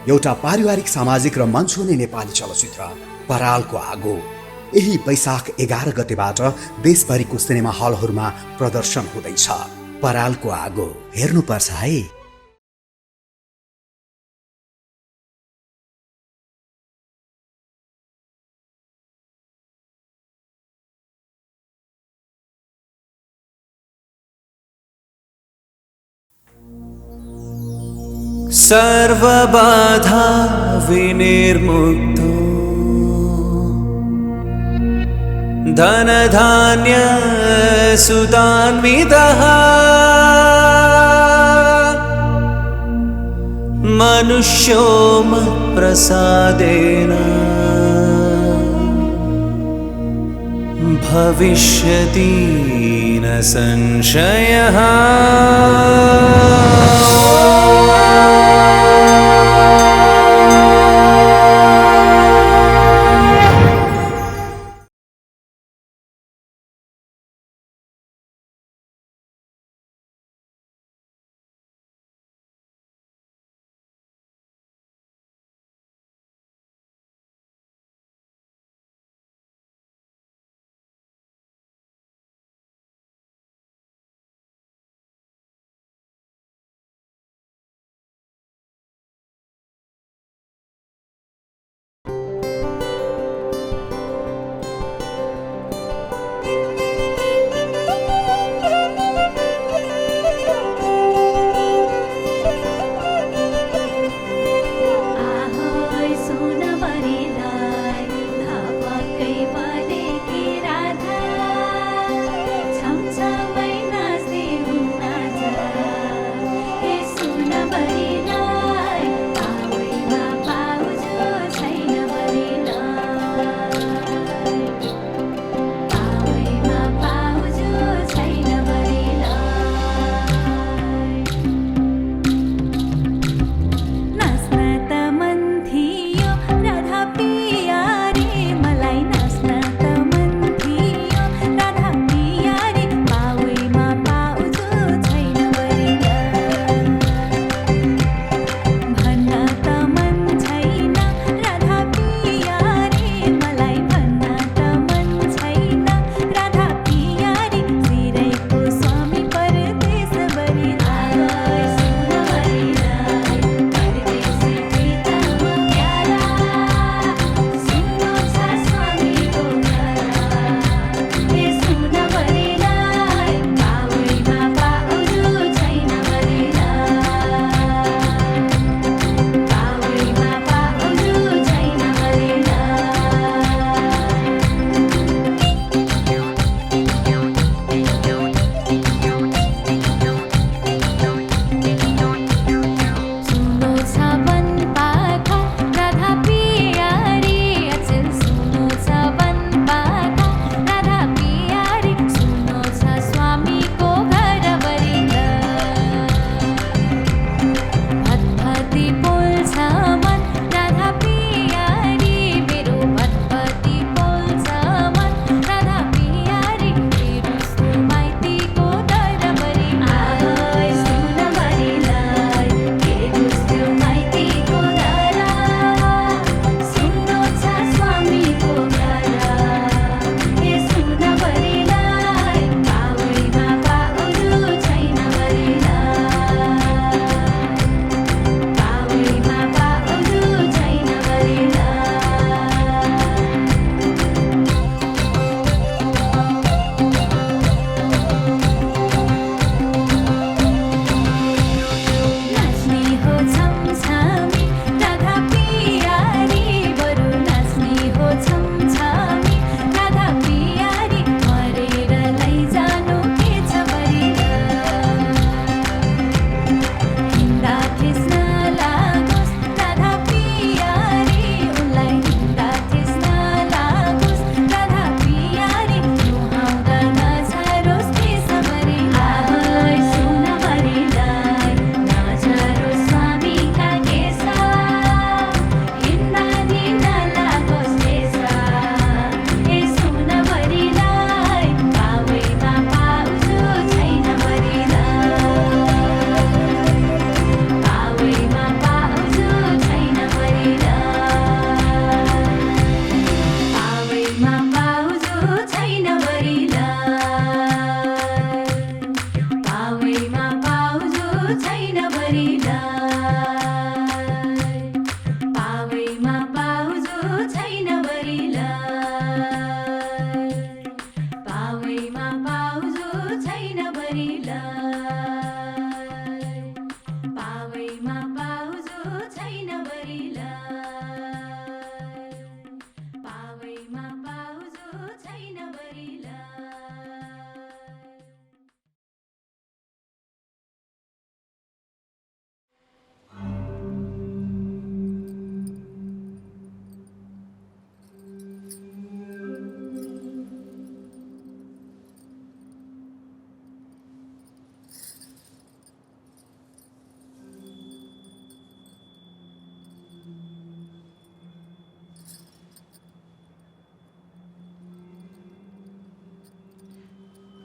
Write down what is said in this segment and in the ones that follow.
एउटा पारिवारिक सामाजिक र मनछुने नेपाली चलचित्र परालको आगो यही वैशाख 11 गतेबाट देशभरिको सिनेमा हलहरूमा प्रदर्शन हुँदैछ। परालको आगो हेर्नुपर्छ है। सर्वबाधा विनिर्मुक्तो धनधान्य सुतान्वितः मनुष्यो मत्प्रसादेन भविष्यति न संशयः।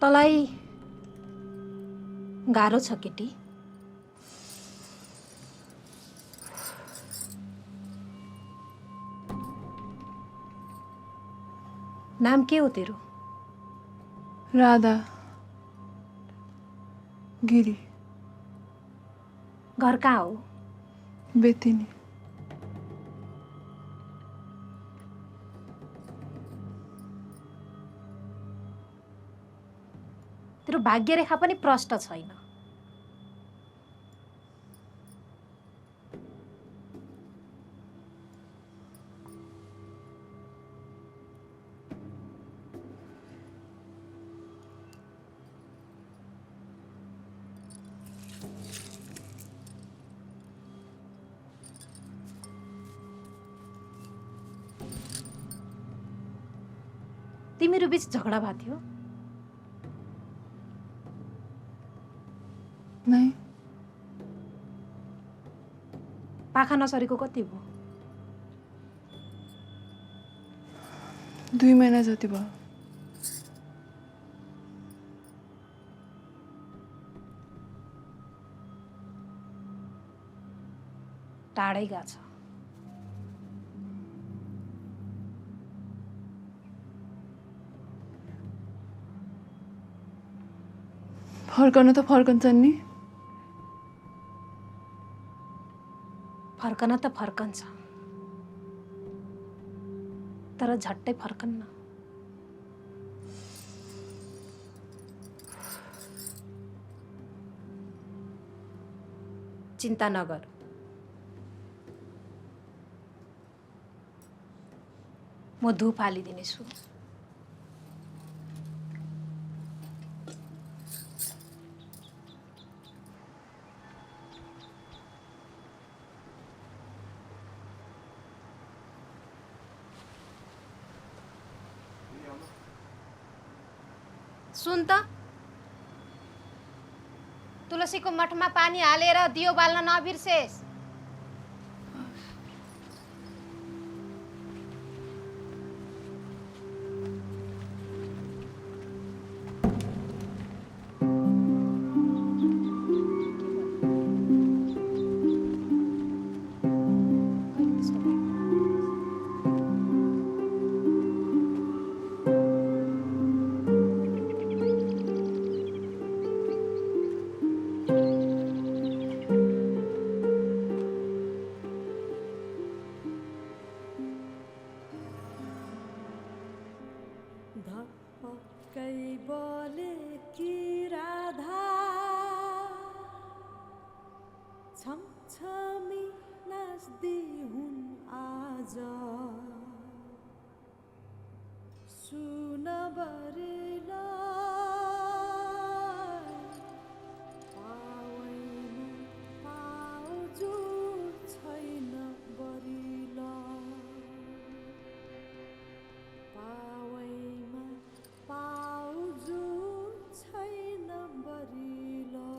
तँलाई गाह्रो छ केटी। नाम के हो तेरो? राधा गिरी घर कहाँ हो? बेतिनी। तेरो भाग्यरेखा पनि प्रष्ट छैन। तिमीहरू बीच झगडा भएको थियो? नै पाखा नसरेको कति भयो? 2 महिना जति भयो। टाढै गएको छ। फर्कनु त फर्कन्छन् नि। फर्कन त फर्कन्छ, तर झट्टै फर्कन्न। चिन्ता नगर। म धूप हालिदिनेछु। सुन त, तुलसीको मठमा पानी हालेर दियो बाल्न नबिर्सेस्। धक्कै बोले कि राधा छमछमी नाच्दी हुन् आज सुनबरेला पावैमा पाउजु छैन बरिला पावैमा पाउजु छैन बरिला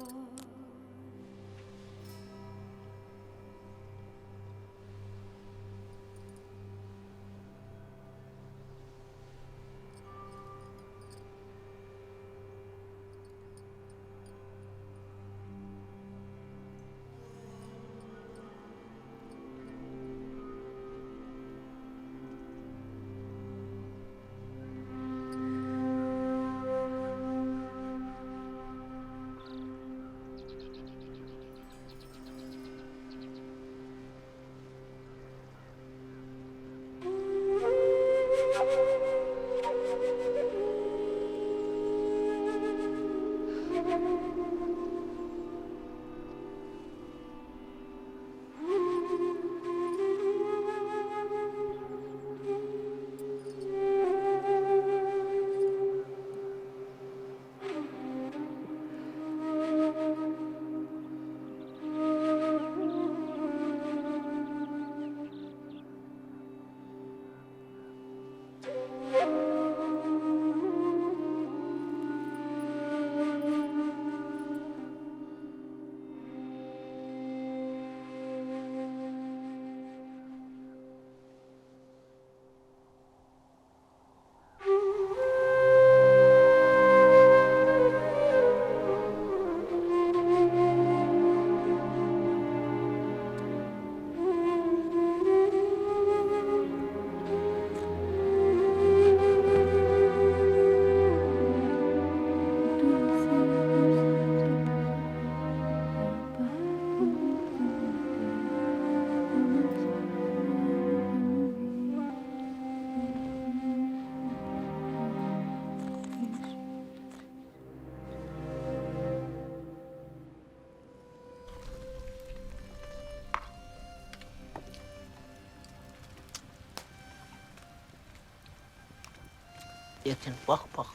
एकछिन पख पख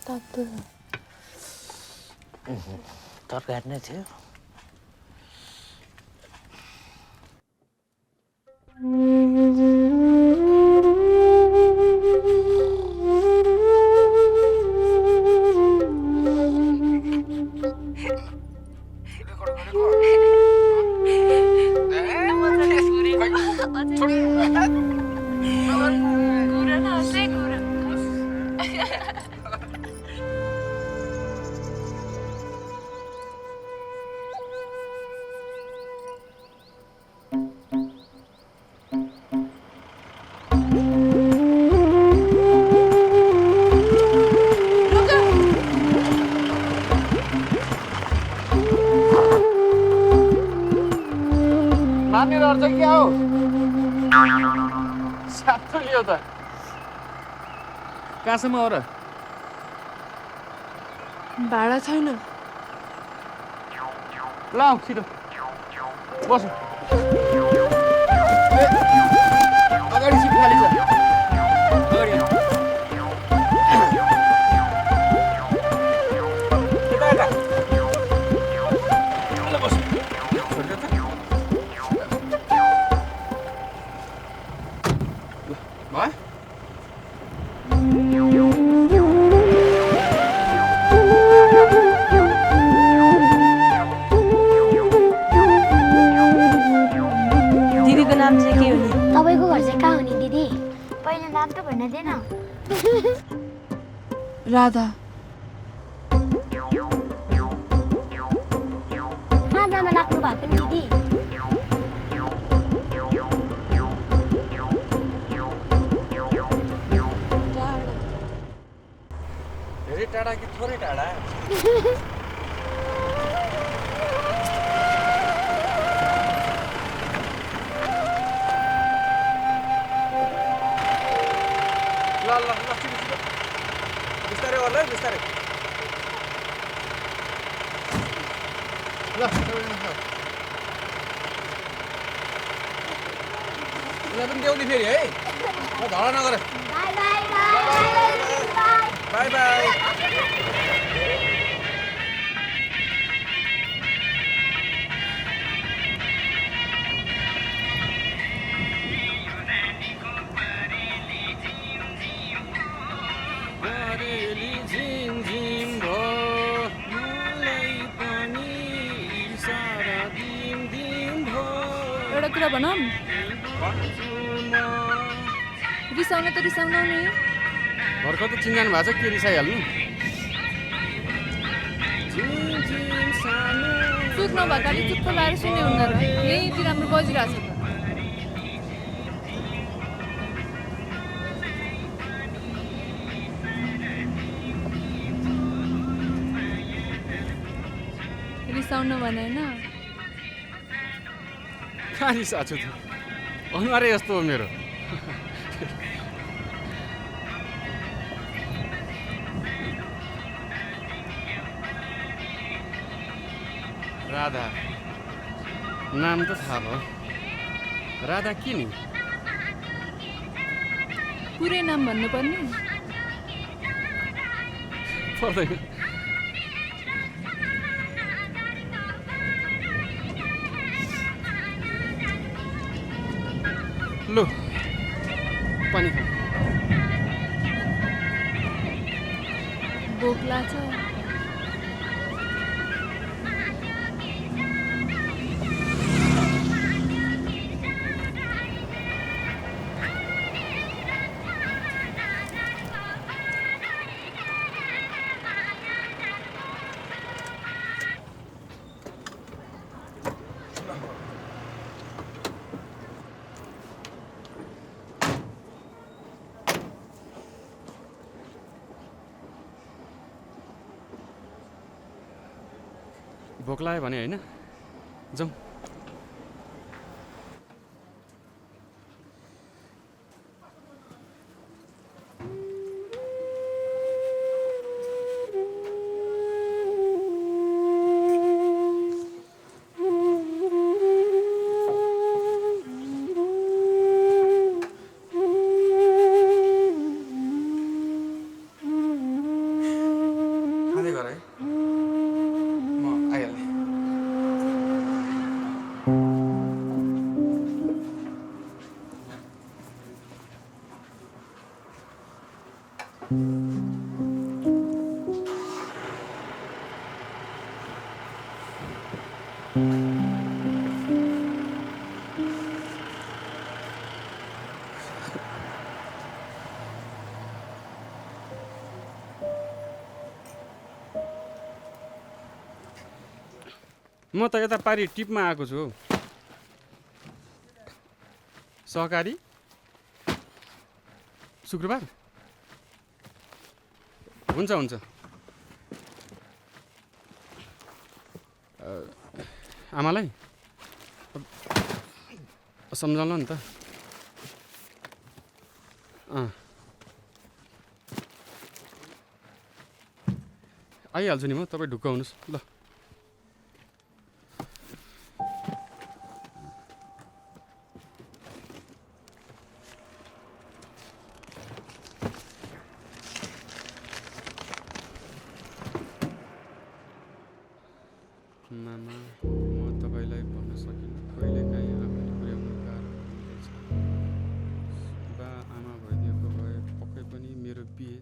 तातो तरकारी नै थियो नानीहरु चाहिँ क्या हो सातो लियो त कहाँसम्म हो र भाडा छैन ल आऊ छिटो बस अगाडि सिट खाली छ अगाडि यता यता ल बस छोड्दै त भयो दिदीको नाम चाहिँ के हो नि तपाईँको घर चाहिँ कहाँ हो नि दिदी पहिलो नाम त भन्न दिएन राधा कहाँ जान लाग्नु भएको नि दिदी धेरै टाढा कि थोरै टाढा ल ल ल छिटो छिटो बिस्तारै होला है बिस्तारै ल उसलाई पनि देऊ नि फेरि है झगडा नगर बाई बाई एउटा कुरा भनौँ रिसाउन त रिसाउन नि भर्खर त चिन्जानु भएको छ के रिसाइहाल्नु चुप नभएकाले चुप्प लाएर सुन्ने हुँदो रहेछ यही यति राम्रो बजिरहेको छ त रिसाउन भने होइन कहाँ रिसाएको छु त अनुहारै यस्तो हो मेरो राधा नाम त थाहा भयो राधा के नि पुरै नाम भन्नुपर्ने पर्दैन लु पानी खाऊ भोक लाग्छ भोक लाग्यो भने होइन जाउँ म त यता पारी टिपमा आएको छु हौ। सहकारी शुक्रबार हुन्छ हुन्छ आमालाई सम्झाउनु नि त। आइहाल्छु नि म, तपाईँ ढुक्क हुनुहोस् ल। मामा, म तपाईँलाई भन्न सकिनँ, कहिलेकाहीँ आफूले पुर्याउनु गाह्रो हुँदछ। बा आमा भइदिएको भए पक्कै पनि मेरो बिहे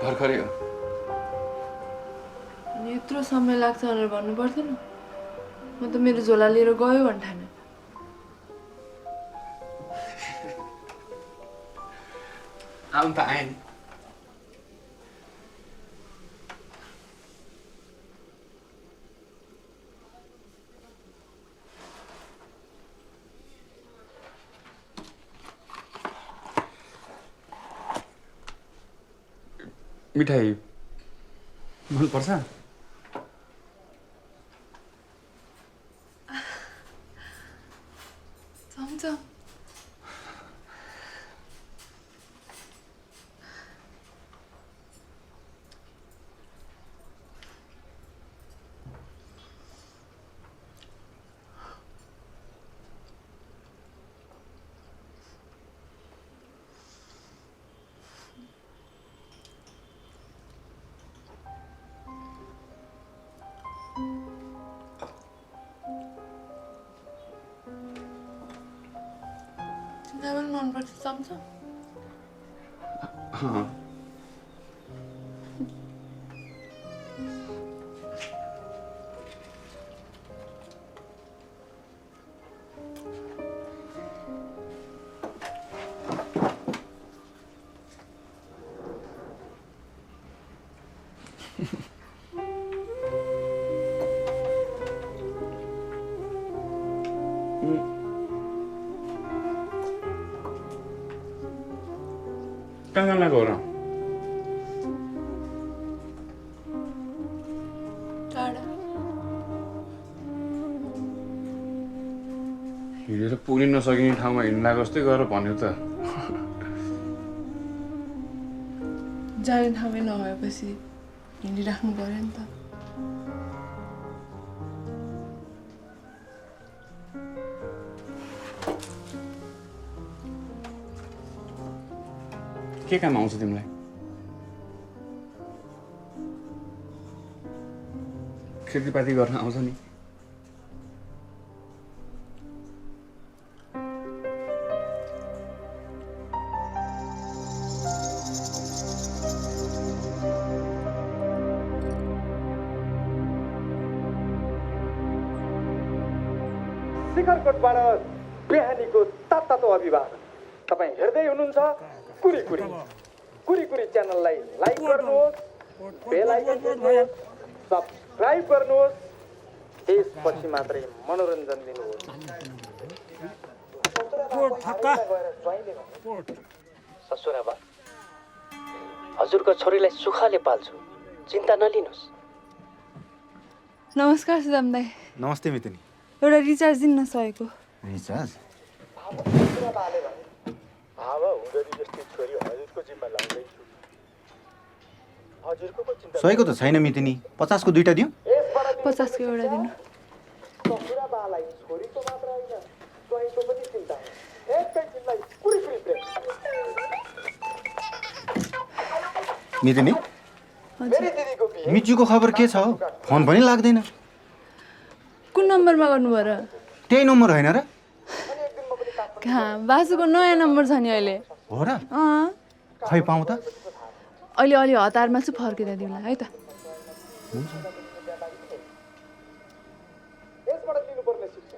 भर्खरै हो। अनि यत्रो समय लाग्छ भनेर भन्नु पर्दैन? म त मेरो झोला लिएर गयो भन्ने ठाने। आउनु त आएँ नि। मिठाई मनपर्छ? चम्चम तिमीलाई पनि मनपर्छ चम्चम? कहाँ गएको हो र? टाढा हिँडेर पुग्नै नसकिने ठाउँमा हिँड्ला जस्तै गरेर भन्यो त। जाने ठाउँमै नभएपछि हिँडिराख्नु पर्यो नि त। के काम आउँछ तिमीलाई? खेतीपाती गर्न आउँछ नि। शिखरकोटबाट बिहानीको तातो अभिवादन। तपाईँ हेर्दै हुनुहुन्छ कुरी कुरी। कुरी कुरी च्यानललाई लाइक गर्नुहोस्, बेल आइकन थिच्नुहोस्, सब्स्क्राइब गर्नुहोस्। त्यसपछि मात्रै मनोरञ्जन दिनुहोस्। ससुराबा, हजुरको छोरीलाई सुखले पाल्छु, चिन्ता नलिनुहोस्। नमस्कार सुदाम दाई। नमस्ते मितिनी। एउटा रिचार्ज दिन नसकेको। रिचार्ज? सहीको त छैन मितिनी। 50 को 2टा दिउँ? 50 को एउटा दिनु। मितिनी, मिचुको खबर के छ? फोन पनि लाग्दैन। कुन नम्बरमा गर्नुभयो र? त्यही नम्बर होइन र? कहाँ, बासुको नयाँ नम्बर छ नि अहिले। हो र? खै पाउँ त? अहिले अलि हतारमा छु, फर्किँदा दिउँला है त। यसबाट दिनुपर्ने शिक्षा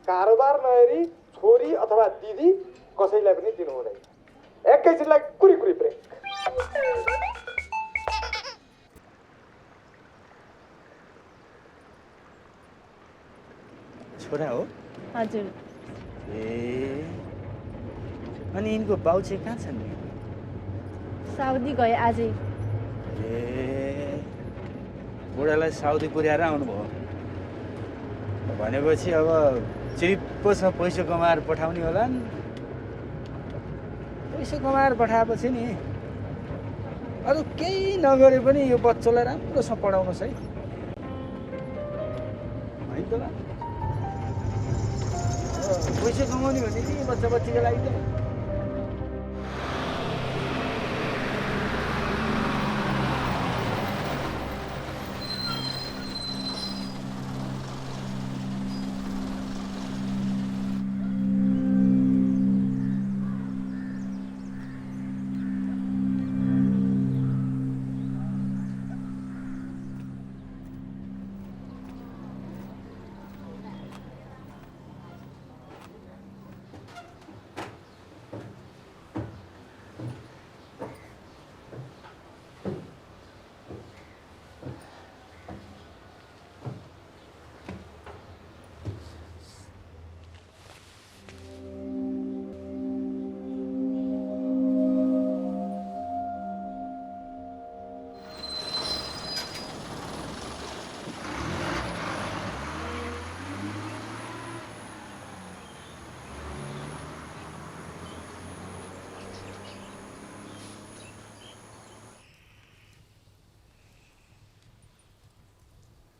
कारोबार नहेरी छोरी अथवा दिदी कसैलाई पनि दिनु हुँदैन। एकैछिनलाई कुरी कुरी ब्रेक। छोरा हो? हजुर। ए, अनि यिनको बाउ चाहिँ कहाँ छन् नि? साउदी गए आजै। ए, बुढालाई साउदी पुर्याएर आउनुभयो भनेपछि अब चिरिप्पो छ पैसा कमाएर पठाउने होला नि। पैसा कमाएर पठाएपछि नि अरू केही नगरे पनि यो बच्चालाई राम्रोसँग पढाउनुहोस् है। होइन त ल? पैसा कमाउने भने नि बच्चा बच्चीको लागि त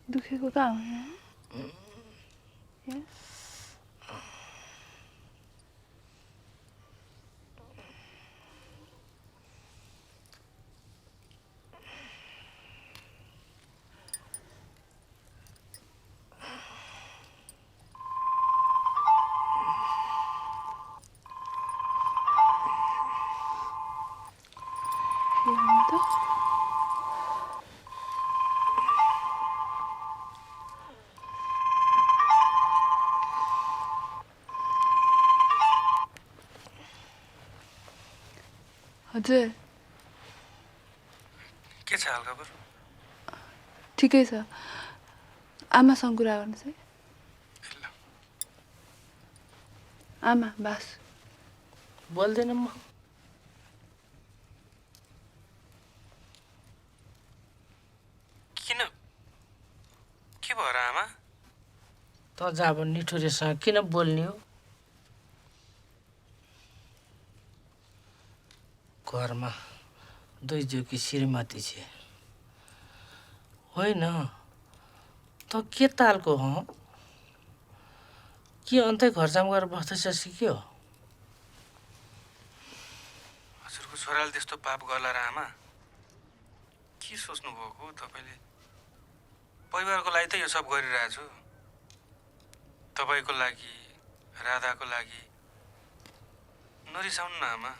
दुखेको कहाँ हो? हजुर, के छ हालखबर? ठिकै छ। आमासँग कुरा गर्नुहोस् है। आमा, बास बोल्दैन म। किन? के भयो र आमा? त जब निठुरेसँग किन बोल्ने हो? घरमा दुई जोकी श्रीमती छे होइन त के तालको हो? के अन्तै घरजाम गरेर बस्दैछस् कि के हो? हजुरको छोराले त्यस्तो पाप गर्ला र आमा? के सोच्नु भएको तपाईँले? परिवारको लागि त यो सब गरिरहेको छु। तपाईँको लागि, राधाको लागि। नरिसाउनु न आमा,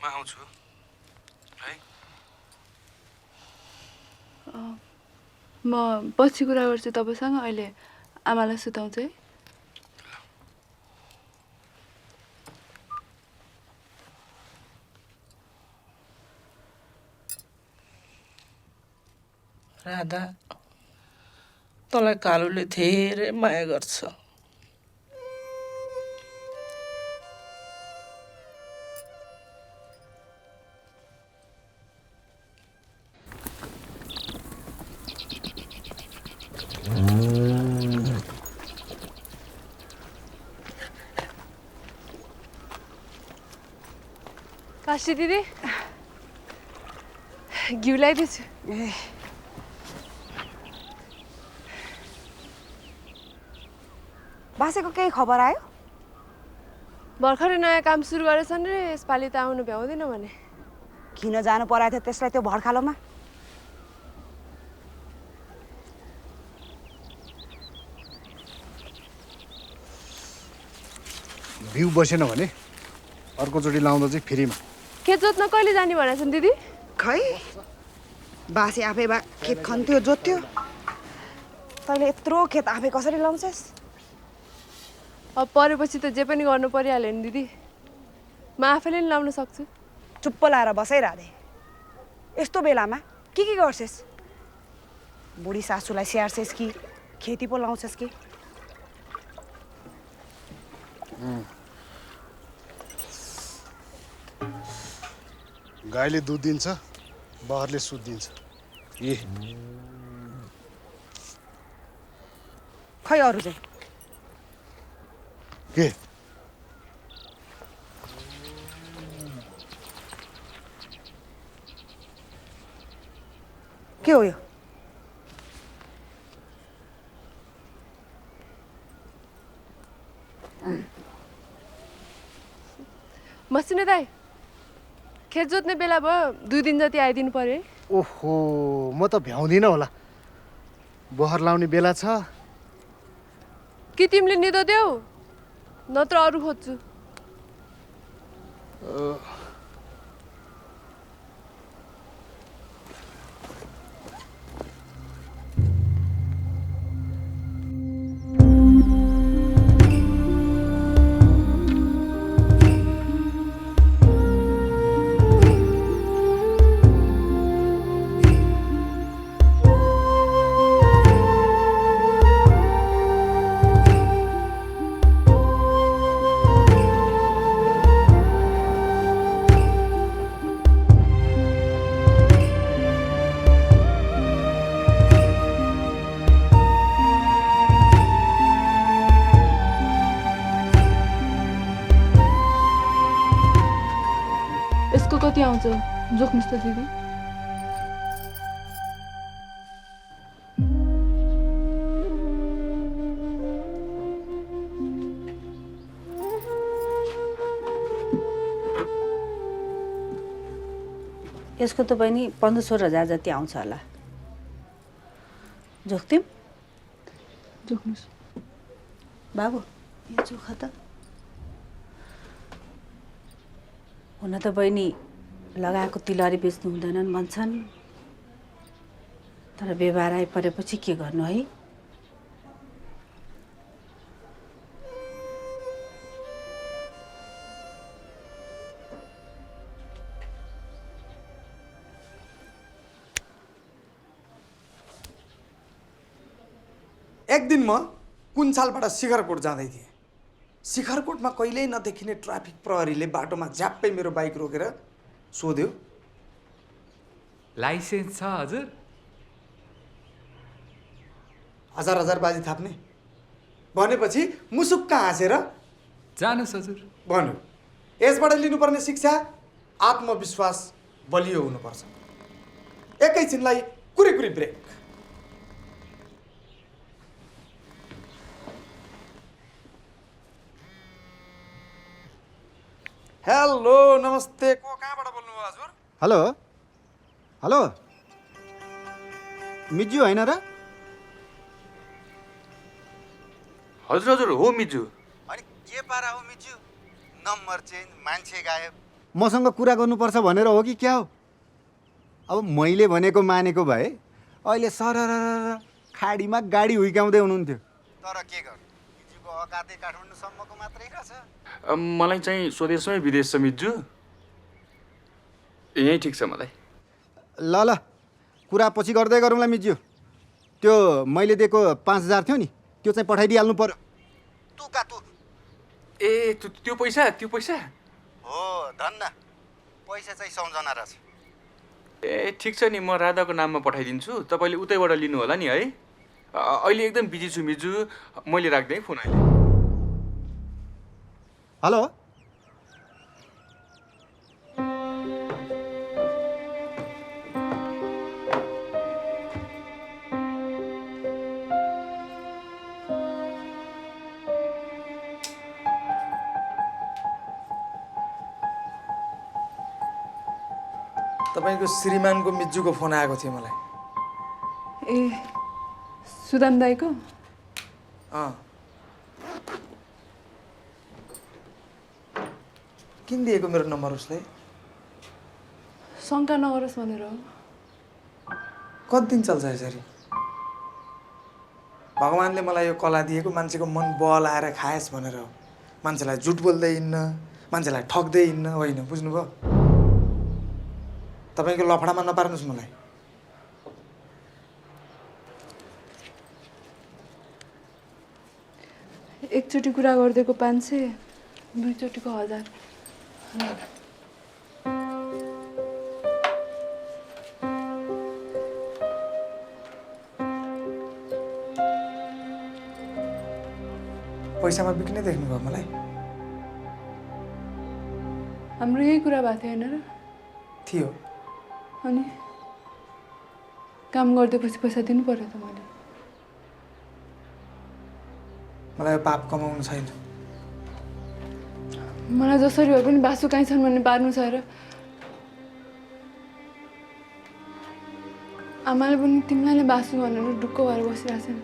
म आउँछु है। म पछि कुरा गर्छु तपाईँसँग। अहिले आमालाई सुताउँछु है। राधा तँलाई कालुले धेरै माया गर्छ। काशी दिदी घिउ ल्याइदिन्छु। बासेको केही खबर आयो? भर्खरै नयाँ काम सुरु गरेछन् रे, यसपालि त आउनु भ्याउँदैन भने। किन जानु पराएको थियो त्यसलाई त्यो भड्खालोमा? बिउ बसेन भने अर्कोचोटि लाउँदा चाहिँ फ्रीमा। खेत जोत्न कहिले जाने भनेछन् दिदी? खै बासे आफै खेत खन्थ्यो जोत्थ्यो, तैँले यत्रो खेत आफै कसरी लाउँछस्? अब परेपछि त जे पनि गर्नु परिहाल्यो नि दिदी, म आफैले नि लाउन सक्छु। चुप्प लाएर बसाइरहे। यस्तो बेलामा के गर्छस्? बुढी सासूलाई स्याहार्छस् कि खेती पो लाउँछस् कि? गाईले दुध दिन्छ, बहरले सुध दिन्छ। खै अरू चाहिँ के? के हो यो? मसिने दाइ, खेत जोत्ने बेला भयो, 2 दिन जति आइदिनु पर्यो। ओहो, म त भ्याउँदिनँ होला। बहर लाउने बेला छ। कि तिमीले निदो देऊ, नत्र अरू खोज्छु। यसको कति आउँछ जोख्नुस् त दिदी? यसको त बहिनी 15-16 हजार जति आउँछ होला। जोख्तिम? जोख्नुस् बाबु, यो जोख त। हुन त बहिनी लगाएको तिलहरी बेच्नु हुँदैनन् भन्छन्, तर व्यवहार आइपरेपछि के गर्नु है? एक दिन म कुन्चालबाट शिखरकोट जाँदै थिएँ। शिखरकोटमा कहिल्यै नदेखिने ट्राफिक प्रहरीले बाटोमा झ्याप्पै मेरो बाइक रोकेर सोध्यो, लाइसेन्स छ हजुर? हजार बाजी थाप्ने भनेपछि मुसुक्क हाँसेर जानुहोस् हजुर भन्यो। यसबाट लिनुपर्ने शिक्षा आत्मविश्वास बलियो हुनुपर्छ। एकैछिनलाई कुरी ब्रेक। हेलो, नमस्ते। को कहाँबाट बोल्नुभयो हजुर? हेलो हेलो, मिज्जू होइन र? हजुर हो मिजु। अनि के पारा हो मिज्जू? नम्बर चेन्ज, मान्छे गायब। मसँग कुरा गर्नुपर्छ भनेर हो कि क्या हो? अब मैले भनेको मानेको भए अहिले सरर खाडीमा गाडी हुइकाउँदै हुनुहुन्थ्यो। तर के गर्नु, मिज्जूको औकातै काठमाडौँसम्मको मात्रै रहेछ। मलाई चाहिँ स्वदेशमै विदेश छ मिजु। यही ठिक छ मलाई। ल कुरा पछि गर्दै गरौँला मिज्यू। त्यो मैले दिएको 5,000 थियो नि, त्यो चाहिँ पठाइदिइहाल्नु पर्यो। ए त्यो पैसा हो धन्न, पैसा चाहिँ सम्झना रहेछ। ए ठिक छ नि, म राधाको नाममा पठाइदिन्छु, तपाईँले उतैबाट लिनु होला नि है। अहिले एकदम बिजी छु मिजु, मैले राख्दै फोन अहिले। हेलो तपाईँको श्रीमानको मिज्जूको फोन आएको थियो मलाई। ए सुदाम दाईको? किन दिएको मेरो नम्बर उसलाई? शङ्का नगरोस् भनेर हो। कति दिन चल्छ यसरी? भगवान्ले मलाई यो कला दिएको मान्छेको मन बल आएर खाएस् भनेर हो। मान्छेलाई झुट बोल्दै हिँड्न, मान्छेलाई ठग्दै हिँड्न होइन, बुझ्नुभयो? तपाईँको लफडामा नपार्नुहोस् मलाई। एकचोटि कुरा गरिदिएको 500, दुईचोटिको 1000। पैसामा बिक्ने देख्नुभयो मलाई? हाम्रो यही कुरा भएको थियो होइन र? थियो। अनि काम गरिदिएपछि पैसा दिनु पर्यो त मैले। मलाई पाप कमाउनु छैन। मलाई जसरी भए पनि बासु कहीँ छन् भन्ने पार्नु छ र। आमाले पनि तिमीलाई नै बासु भनेर ढुक्क भएर बसिरहेछन्।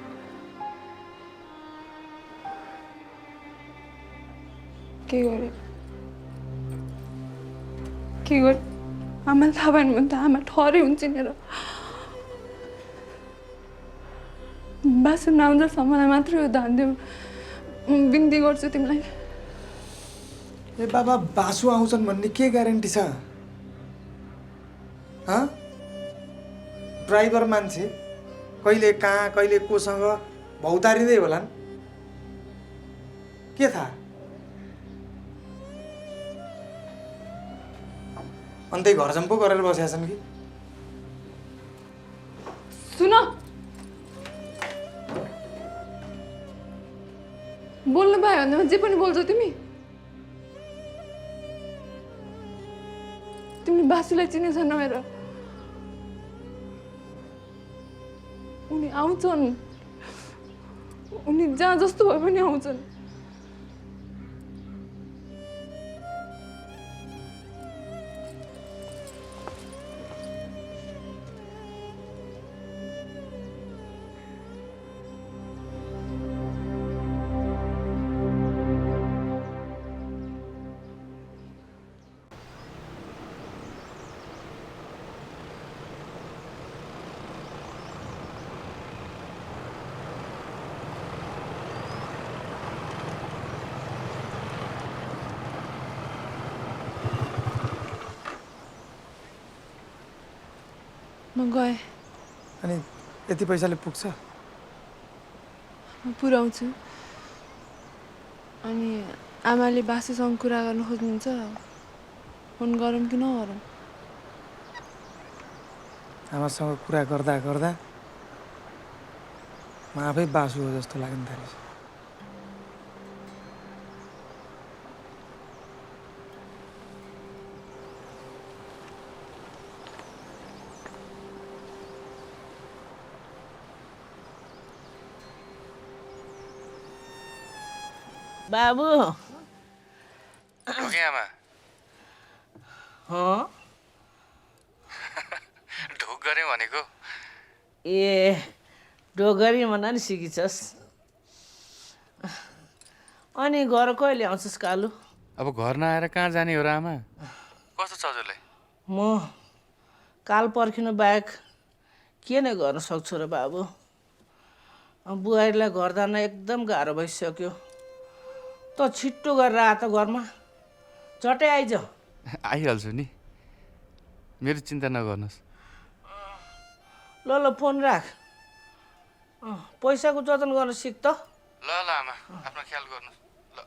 के गरे आमाले थाहा भएन भने त आमा ठहरै हुन्छ नि र। बासु नआउँदासम्मलाई मात्रै हो धान देऊ, बिन्ती गर्छु तिमीलाई। ए बाबा, बासु आउँछन् भन्ने के ग्यारेन्टी छ? ड्राइभर मान्छे कहिले कहाँ कहिले कोसँग भौतारिँदै होलान्, के थाहा? अन्तै घरजम्पो गरेर बसेका छन् कि? सुन, बोल्नु पायो भने जे पनि बोल्छौ तिमी। तिमीले बासुलाई चिनेछ नभएर। उनी आउँछन्, उनी जहाँ जस्तो भए पनि आउँछन्। म गएँ। अनि यति पैसाले पुग्छ? म पुऱ्याउँछु। अनि आमाले बासुसँग कुरा गर्न खोज्नुहुन्छ, फोन गरौँ कि नगरौँ? आमासँग कुरा गर्दा गर्दा म आफै बासु हो जस्तो लाग्न थालेछ। बाबु ओके आमा। ढोक गऱ्यौ भनेको? ए ढोगरी भन्न नि सिकिछस्। अनि घर कहिले आउँछस् कालु? अब घर नआएर कहाँ जाने हो र आमा? कस्तो छ हजुरलाई? म काल पर्खिनु बाहेक के नै गर्न सक्छु र बाबु। बुहारीलाई घर जान एकदम गाह्रो भइसक्यो। त छिट्टो गरेर आ त घरमा, झट्टै आइज। आइहाल्छु नि, मेरो चिन्ता नगर्नुहोस्। ल ल फोन राख पैसाको जतन गर्न सिक त ल ल आमा आफ्नो ख्याल गर्नु ल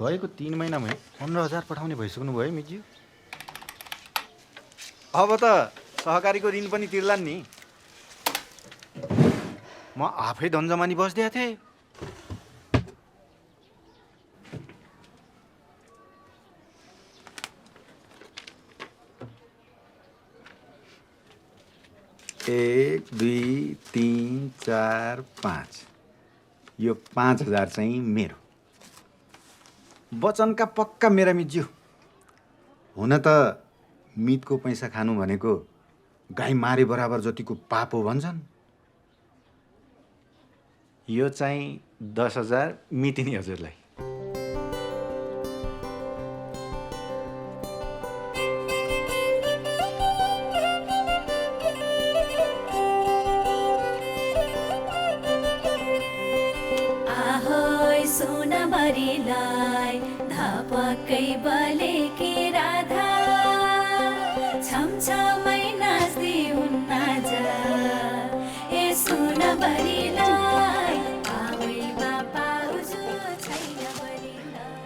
गएको 3 महिनामै 15,000 पठाउने भइसक्नु भयो मिज्यू। अब त सहकारीको ऋण पनि तिर्लान् नि। म आफै धनजमानी बस्दिया थिएँ। एक, 2, 3, 4, 5 यो 5,000 चाहिँ मेरो वचनका पक्का मेरा मिज्यू। हुन त मितको पैसा खानु भनेको गाई मारे बराबर जतिको पाप हो भन्छन्। यो चाहिँ 10,000 मितिनी हजुरलाई। आहोय सोनाबरीलाई धपक्कै बलेकी राधा छमछमै नाच्दै हुन्न आज ए सोनाबरीलाई आमै बापा उजो छैन बरीलाई।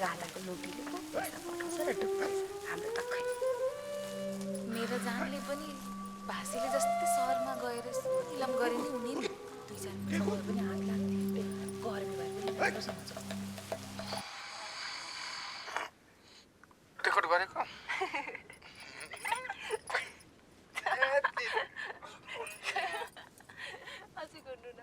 राधाको लोटीले पो पैसा पठाउँछ र डुब्छ। हाम्रो त खै। मेरो जानले पनि भाषीले जस्तै सहरमा गएर इलाम गरे नि हुने नि 2-4 मिनट पनि हात लाग्ने गर्मी भए पनि राम्रोसँग छ। रेकर्ड गरेको अझै गर्नु न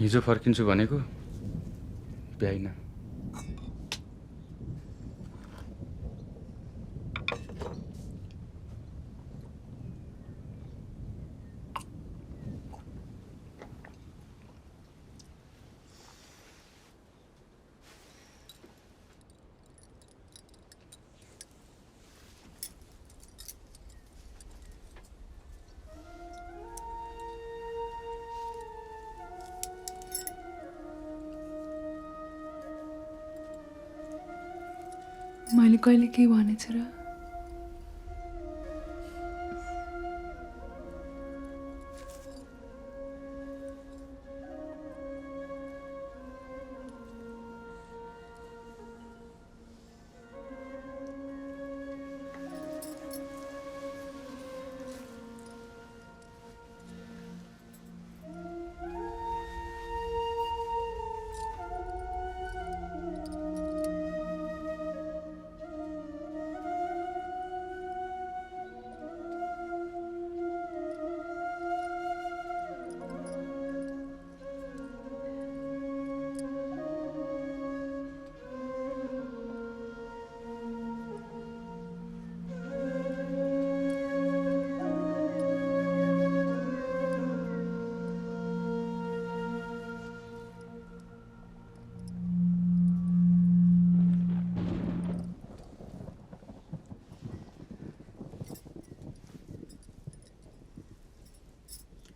हिजो फर्किन्छु भनेको भ्याइन। मैले कहिले केही भनेछु र?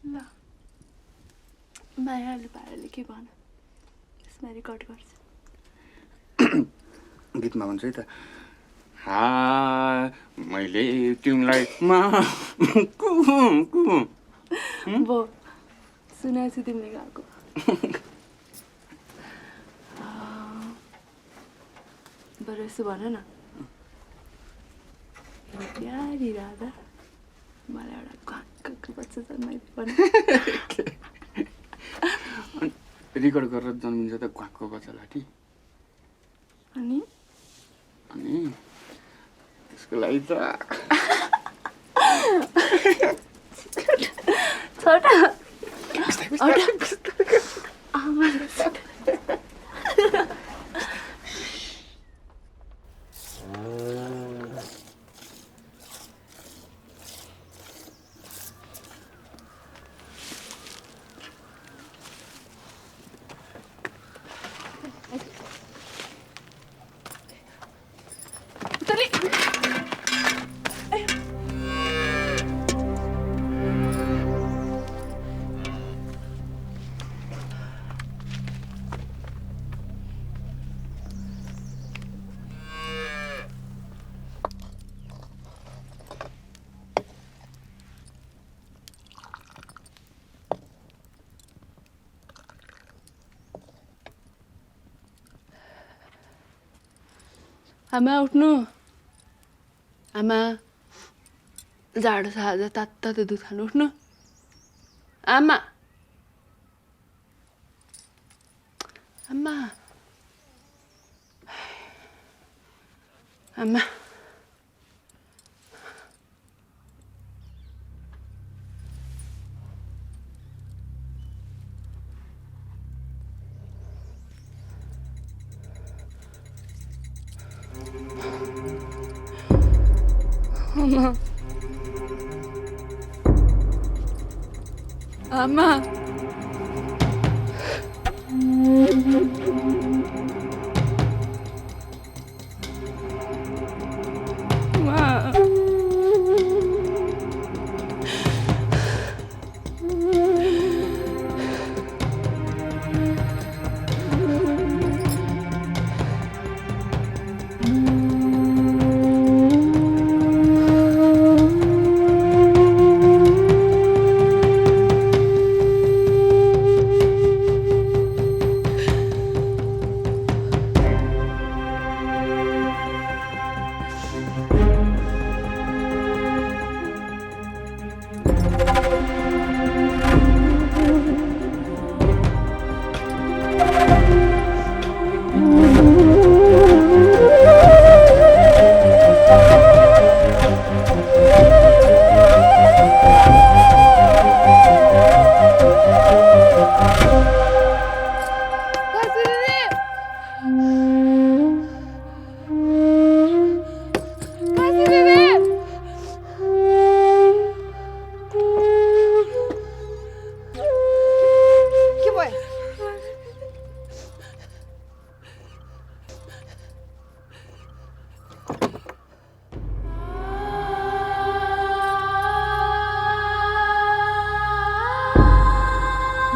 ल मायाले पाराले के भन यसमा रेकर्ड गर्छ। गीतमा भन्छ है त मैले तिमीलाई बो सुनाएछु तिमीले गाएको बरु यसो भन न प्यारी राधा मलाई एउटा घाँको बच्चा जन्माइदिनु पर्ने रेकर्ड गरेर जन्मिन्छ त क्वाकको बच्चा लाठी अनि त्यसको लागि त छोटा आमा उठ्नु आमा जाडो छ आज तातो दुध खानु उठ्नु आमा आमा आमा Ama.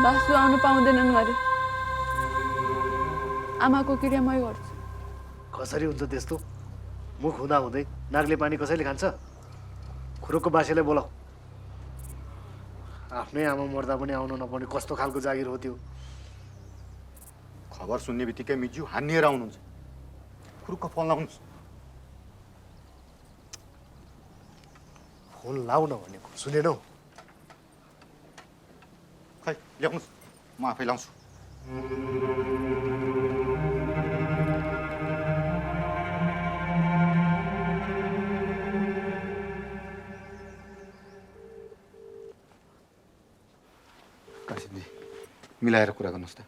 बासु आउनु पाउँदैनन् गरे आमाको क्रिया मै गर्छु कसरी हुन्छ त्यस्तो मुख हुँदा हुँदै नागले पानी कसैले खान्छ खुरुकको बासेलाई बोलाऊ आफ्नै आमा मर्दा पनि आउनु नपर्ने कस्तो खालको जागिर हो त्यो खबर सुन्ने बित्तिकै मिज्यू हानिएर आउनुहुन्छ खुरुकको फोन लाउनुहोस् फोन लाउ न भनेको सुनेनौ खै ल्याउनुहोस् म आफै लाउँछु कासिमजी मिलाएर कुरा गर्नुहोस् त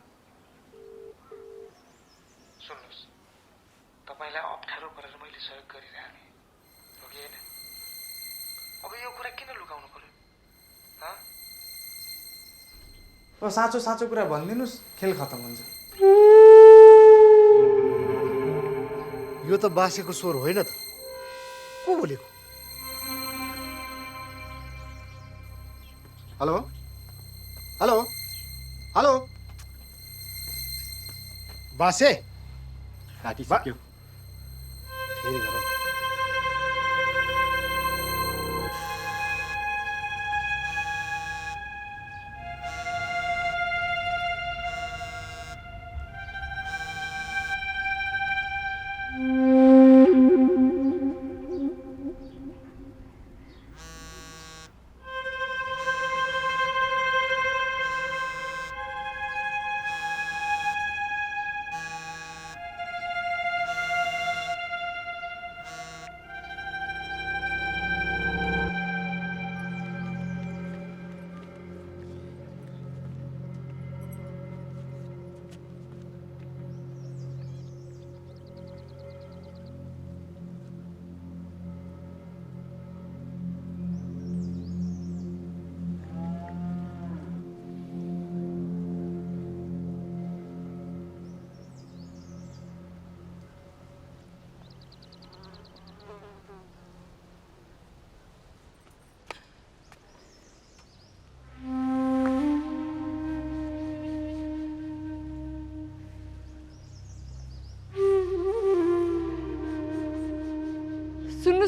सुन्नुहोस् तपाईँलाई अप्ठ्यारो परेर मैले सहयोग गरिरहेँ हो कि होइन अब यो कुरा किन लुकाउनु पर्यो साँचो साँचो कुरा भनिदिनुहोस् खेल खतम हुन्छ यो त बासेको स्वर होइन त को बोलेको हेलो हेलो हेलो बासे काटिसक्यो फेरि गरौँ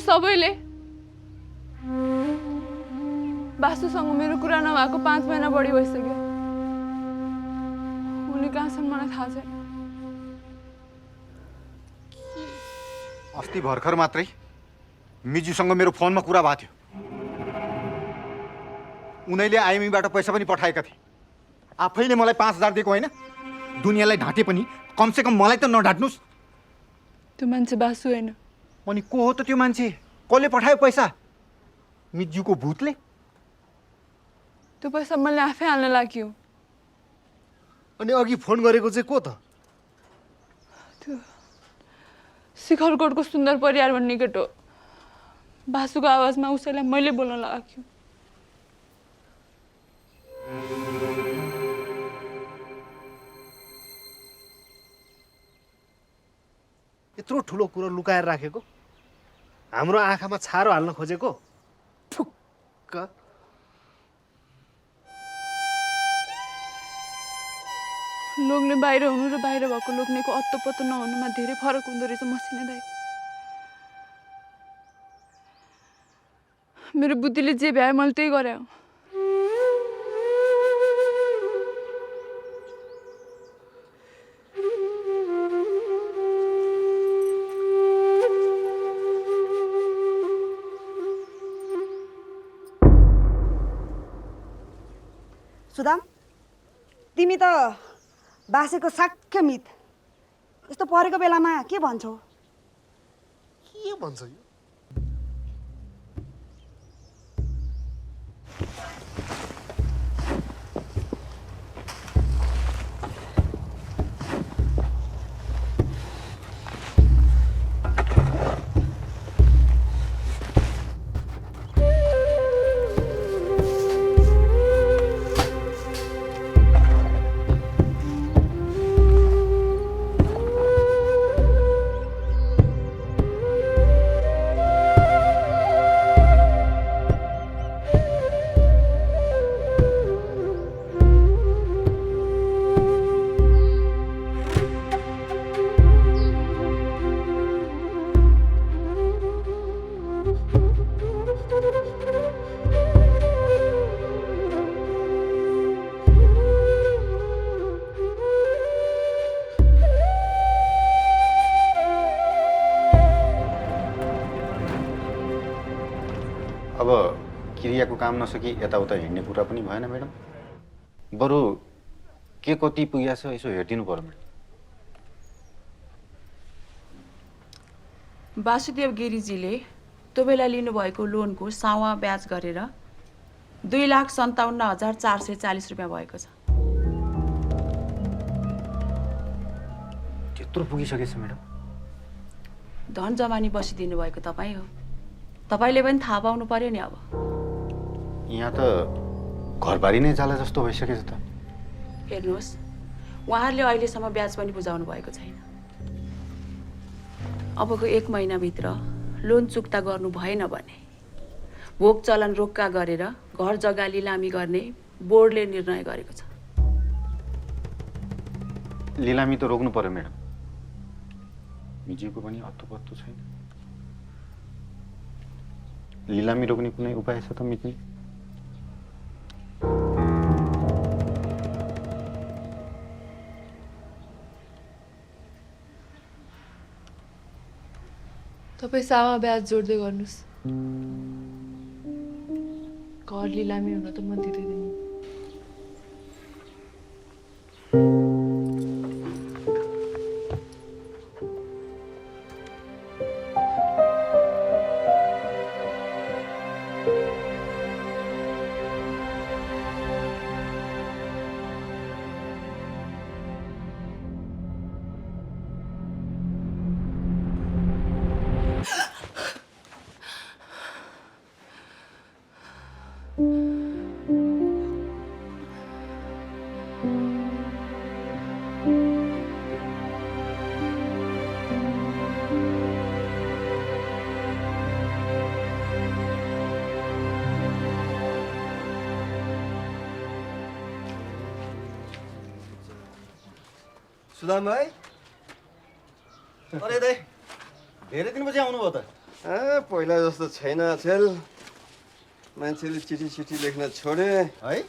सबैले बासुसँग मेरो कुरा नभएको 5 महिना बढी भइसक्यो। उनी कहाँ छन् मलाई थाहा छैन। अस्ति भर्खर मात्रै मिजुसँग मेरो फोनमा कुरा भएको थियो। उनीहरूले आइएमईबाट पैसा पनि पठाएका थिए। आफैले मलाई 5,000 दिएको होइन, दुनियाँलाई ढाँटे पनि कमसेकम मलाई त नढाँट्नुहोस्। त्यो मान्छे बासु होइन। अनि को हो त त्यो मान्छे? कसले पठायो पैसा? मिजुको भूतले? त्यो पैसा मैले आफै हाल्न लाग्यो। अनि अघि फोन गरेको चाहिँ को त? त्यो शिखरकोटको सुन्दर परियार भन्ने केटो। बासुको आवाजमा उसैलाई मैले बोल्न लाग्यो। यत्रो ठुलो कुरो लुकाएर राखेको, हाम्रो आँखामा छारो हाल्न खोजेको। ठुक्क। लोग्ने बाहिर हुनु र बाहिर भएको लोग्नेको अत्तो-पत्तो नहुनुमा धेरै फरक हुँदो रहेछ मसिने दाइ। मेरो बुद्धिले जे भ्यायो मैले त्यही गरे हो। सुदाम, तिमी त बासेको साक्ष्य मित। यस्तो परेको बेलामा के भन्छौ? के भन्छ यो? अब क्रियाको काम नसकी यताउता हिँड्ने कुरा पनि भएन म्याडम। बरु के कति पुगेको छ यसो हेरिदिनु पर्यो म्याडम। वासुदेव गिरीजीले त्यो बेला लिनुभएको लोनको सावा ब्याज गरेर 2,57,440 रुपियाँ भएको छ। त्यत्रो पुगिसकेछ म्याडम? धन जमानी बसिदिनु भएको तपाईँ हो। तपाईँले पनि थाहा पाउनु पर्यो नि। अब यहाँ त घरबारी नै जाला जस्तो भइसकेछ त। हेर्नुहोस्, उहाँहरूले अहिलेसम्म ब्याज पनि बुझाउनु भएको छैन। अबको 1 महिनाभित्र लोन चुक्ता गर्नु भएन भने भोग चलन रोक्का गरेर घर जग्गा लिलामी गर्ने बोर्डले निर्णय गरेको छ। लिलामी त रोक्नु पर्यो म्याडम। मिजुको पनि हत्तोपत्तो छैन। लिलामी रोक्ने कुनै उपाय छ त मिज्यू? तपाईँ सावा ब्याज जोड्दै गर्नुहोस्। घर लिलामी हुन त म दिँदैन। सुदाम भाइ, अरे दाइ धेरै दिनपछि आउनुभयो त। पहिला जस्तो छैन अचेल। मान्छेले चिठी चिठी लेख्न छोडे है।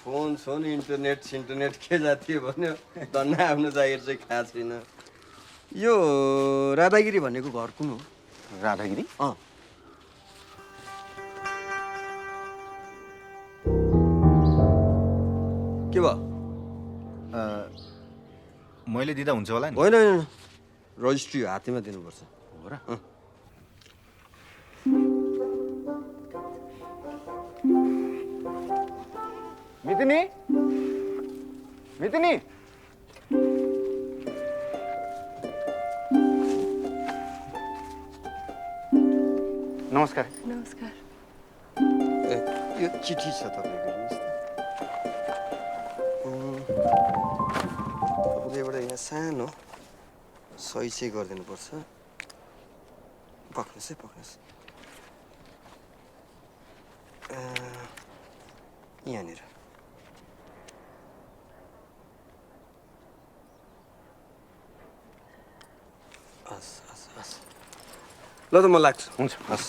फोन इन्टरनेट के जाति भन्यो। धन्न आफ्नो जागिर चाहिँ खाएको छैन। यो राधागिरी भन्नेको घर कुन हो? राधागिरी? के भयो? मैले दिँदा हुन्छ होला नि? होइन रजिस्ट्री हातैमा दिनुपर्छ। हो र? मितिनी नमस्कार। नमस्कार। यो चिठी छ तपाईँको। एउटा यहाँ सानो सही चाहिँ गरिदिनुपर्छ। पक्नुहोस् यहाँनिर। हस् ल त म लाग्छु। हुन्छ हस्।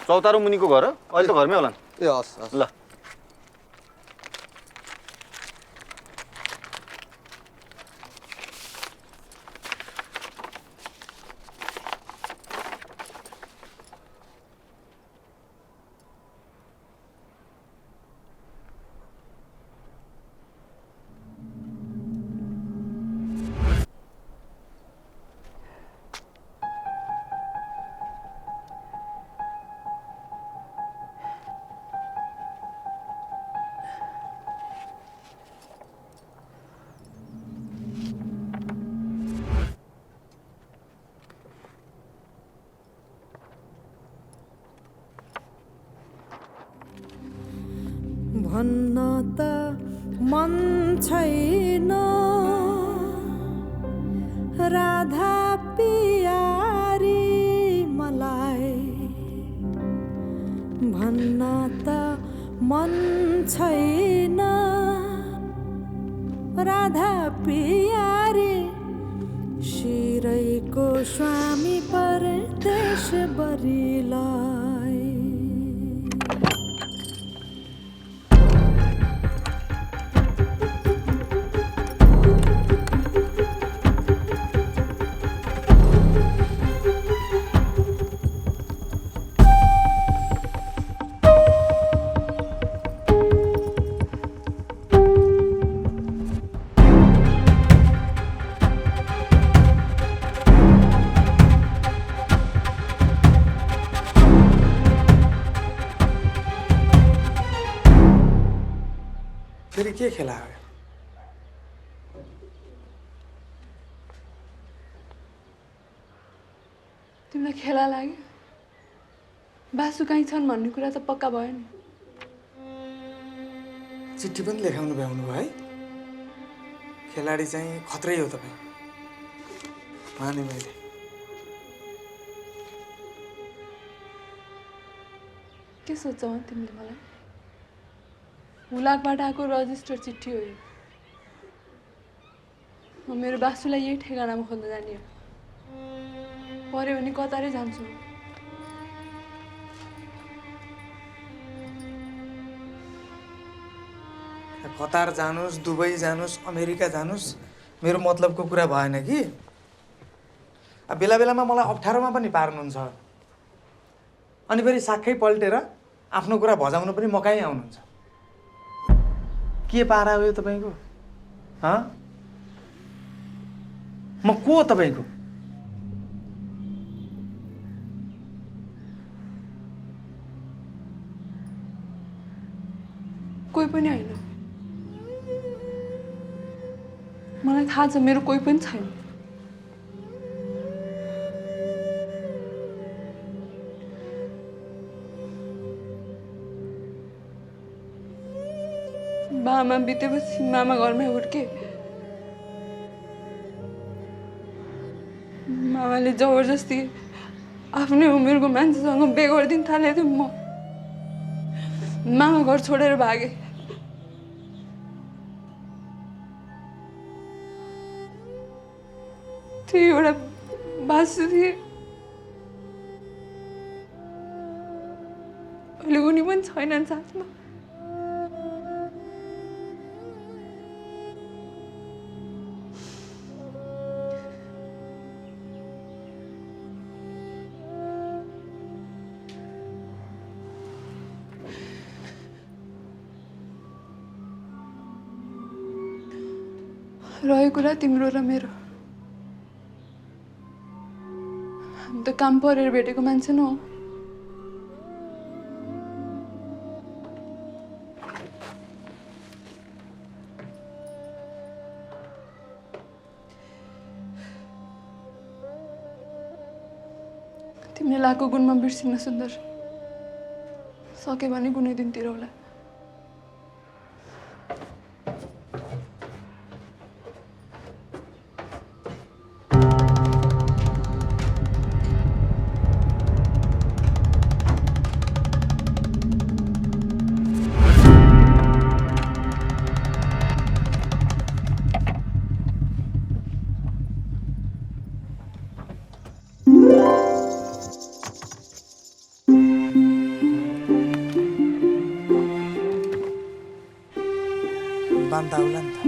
चौतारो मुनिको घर अहिले त घरमै होला नि? ए हस् ल। भन्न त मन छैन राधा पियारी मलाई, भन्न त मन छैन राधा पियारी, शिरैको स्वामी परदेश बरिलाई। फेरि के खेला हो? तिमीलाई खेला लाग्यो? बासु कहीँ छन् भन्ने कुरा त पक्का भयो नि। चिठी पनि लेखाउनु भ्याउनु भयो है? खेलाडी चाहिँ खत्रै हो तपाईँ, माने मैले। के सोच्छौ तिमीले मलाई? हुलाकबाट आएको रजिस्टर चिठी हो यो। म मेरो बासुलाई यही ठेगानामा खोज्न जाने हो। पर्यो भने कतारै जान्छु। कतार जानुस्, दुबई जानुस्, अमेरिका जानुस्, मेरो मतलबको कुरा भएन कि। अब बेला बेलामा मलाई अप्ठ्यारोमा पनि पार्नुहुन्छ, अनि फेरि साक्कै पल्टेर आफ्नो कुरा भजाउनु पनि मकै आउनुहुन्छ। के पारा हो यो तपाईँको? म को हो तपाईँको? कोही पनि होइन। मलाई थाहा छ मेरो कोही पनि छैन। बामा बितेपछि मामा घरमै हुर्के। मामाले जबरजस्ती आफ्नै उमेरको मान्छेसँग बिहे गरिदिन थालेको थियो। म मामा घर छोडेर भागे। त्यो एउटा बासु थिए, पनि छैनन् साथमा। रह्यो कुरा तिम्रो र मेरो, हामी त काम परेर भेटेको मान्छे न हो। तिमीले लाएको गुणमा बिर्सिन सुन्दर, सके भने कुनै दिनतिर होला। बान्ता होला नि त।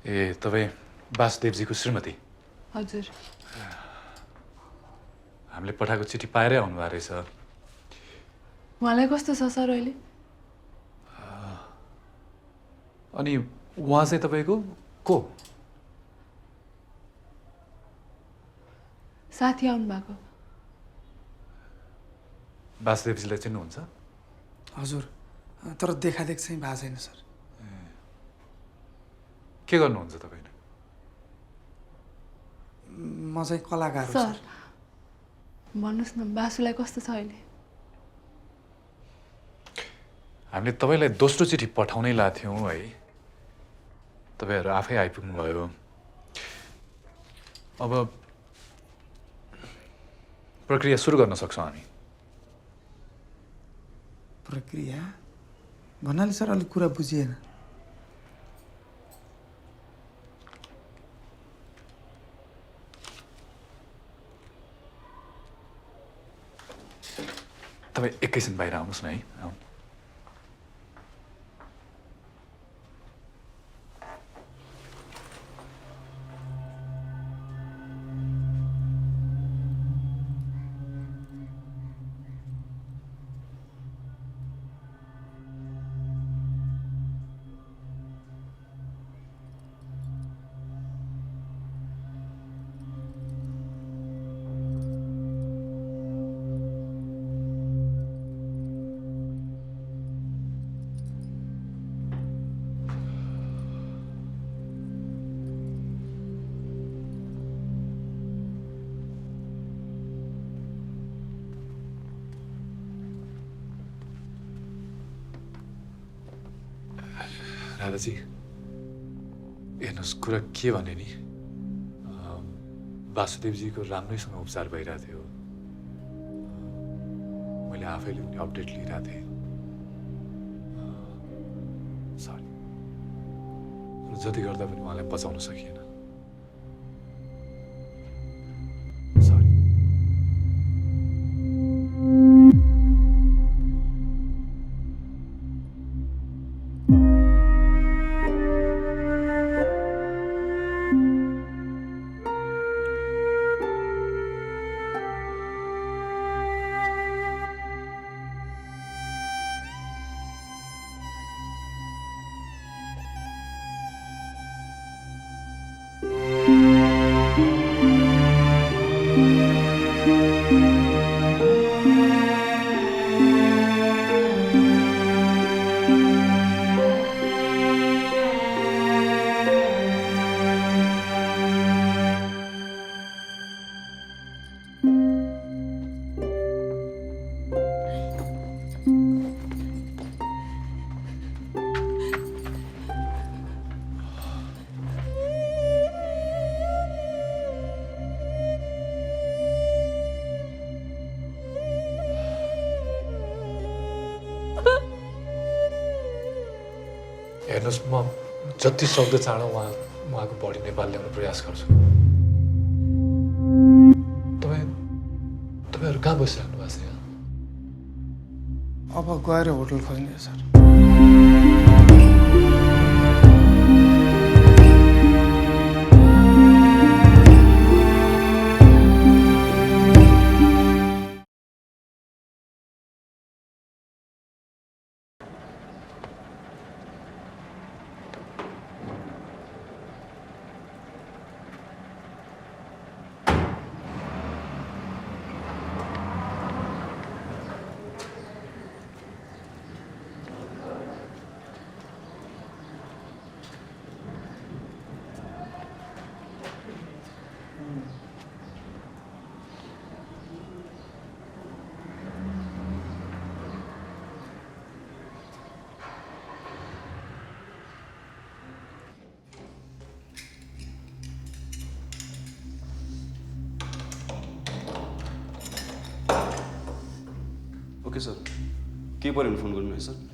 ए तपाईँ वासुदेवजीको श्रीमती? हजुर। हामीले पठाएको चिठी पाएरै आउनुभएको रहेछ। उहाँलाई कस्तो छ सर अहिले? अनि उहाँ चाहिँ तपाईँको को? साथी आउनु भएको। वासुदेवजीलाई चिन्नुहुन्छ? हजुर, तर देखादेख चाहिँ भएको छैन सर। के गर्नुहुन्छ तपाईँले? म चाहिँ कलाकार हो सर। भन्नुहोस् न, बासुलाई कस्तो छ अहिले? हामीले तपाईँलाई दोस्रो चिठी पठाउनै लाथ्यौँ है, तपाईँहरू आफै आइपुग्नुभयो। अब प्रक्रिया सुरु गर्न सक्छौँ हामी। प्रक्रिया भन्नाले सर अलिक कुरा बुझिएन। तपाईँ एकैछिन बाहिर आउनुहोस् न है। राधाजी, हेर्नुहोस् कुरा के भने नि, वासुदेवजीको राम्रैसँग उपचार भइरहेको थियो। मैले आफैले पनि अपडेट लिइरहेको थिएँ। जति गर्दा पनि उहाँलाई बचाउन सकिएन। हेर्नुहोस्, म जति सक्दो चाँडो उहाँको बडी नेपाल ल्याउने प्रयास गर्छु। तपाईँहरू कहाँ बसिराख्नु भएको छ यहाँ? अब गएर होटल खोज्ने सर। ओके सर, के पऱ्यो भने फोन गर्नु है सर।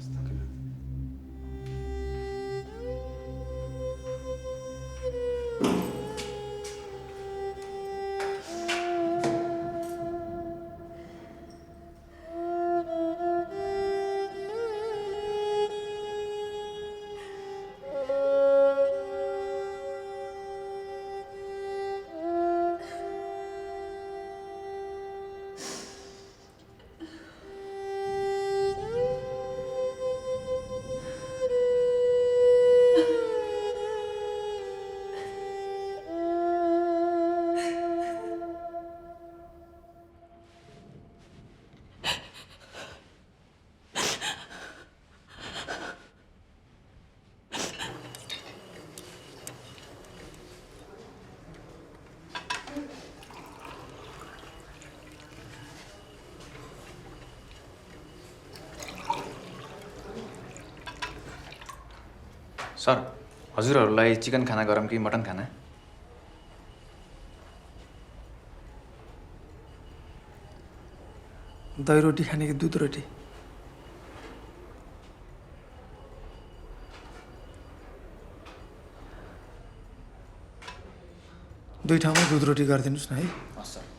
सर, हजुरहरूलाई चिकन खाना गरौँ कि मटन खाना? दही रोटी खाने कि दूध रोटी? दुई ठाउँमा दूध रोटी गरिदिनुहोस् न है। हस् सर।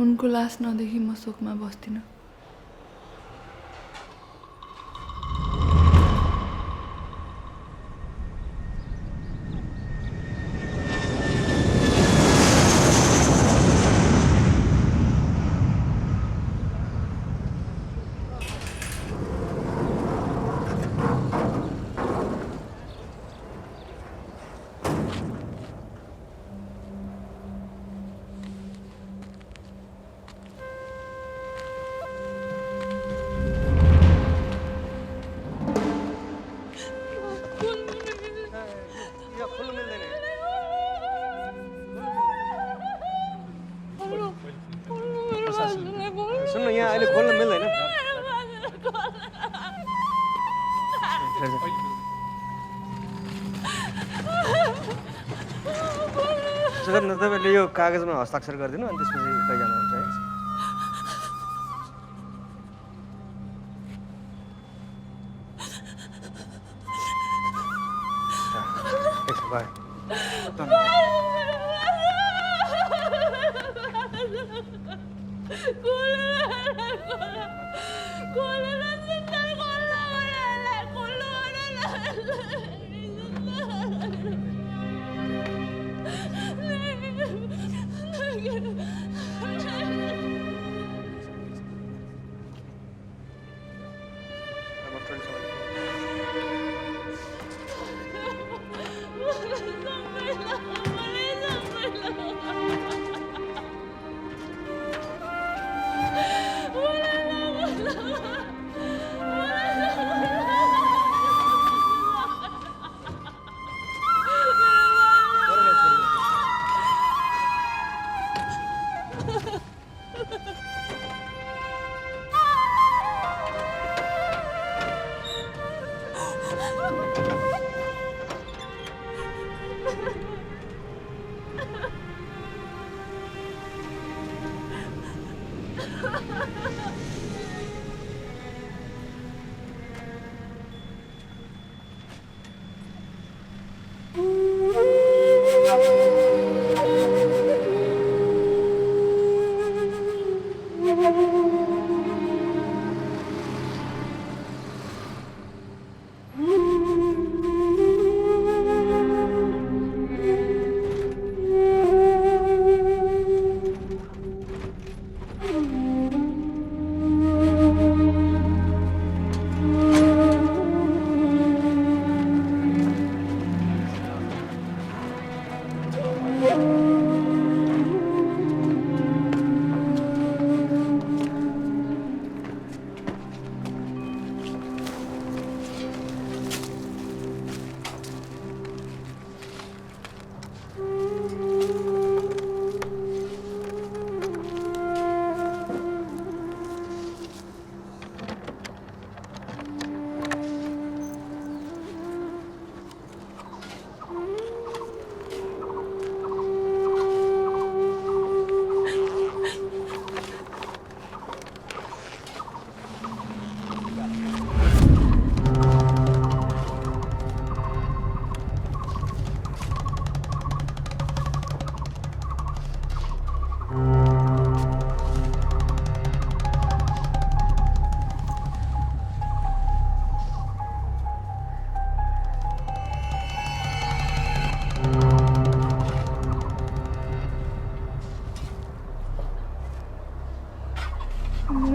उनको लास नदेखि म शोकमा बस्दिनँ। न तपाईँले यो कागजमा हस्ताक्षर गरिदिनु अनि त्यसपछि लैजानुहुन्छ है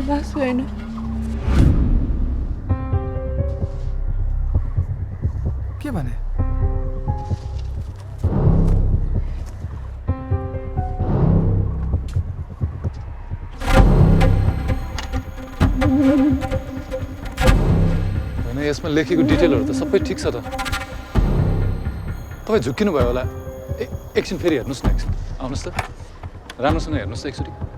बासु होइन के भने होइन यसमा लेखेको डिटेलहरू त सबै ठिक छ त तपाईँ झुक्किनु भयो होला एकछिन फेरि हेर्नुहोस् न एकछिन आउनुहोस् त राम्रोसँग हेर्नुहोस् त एकचोटि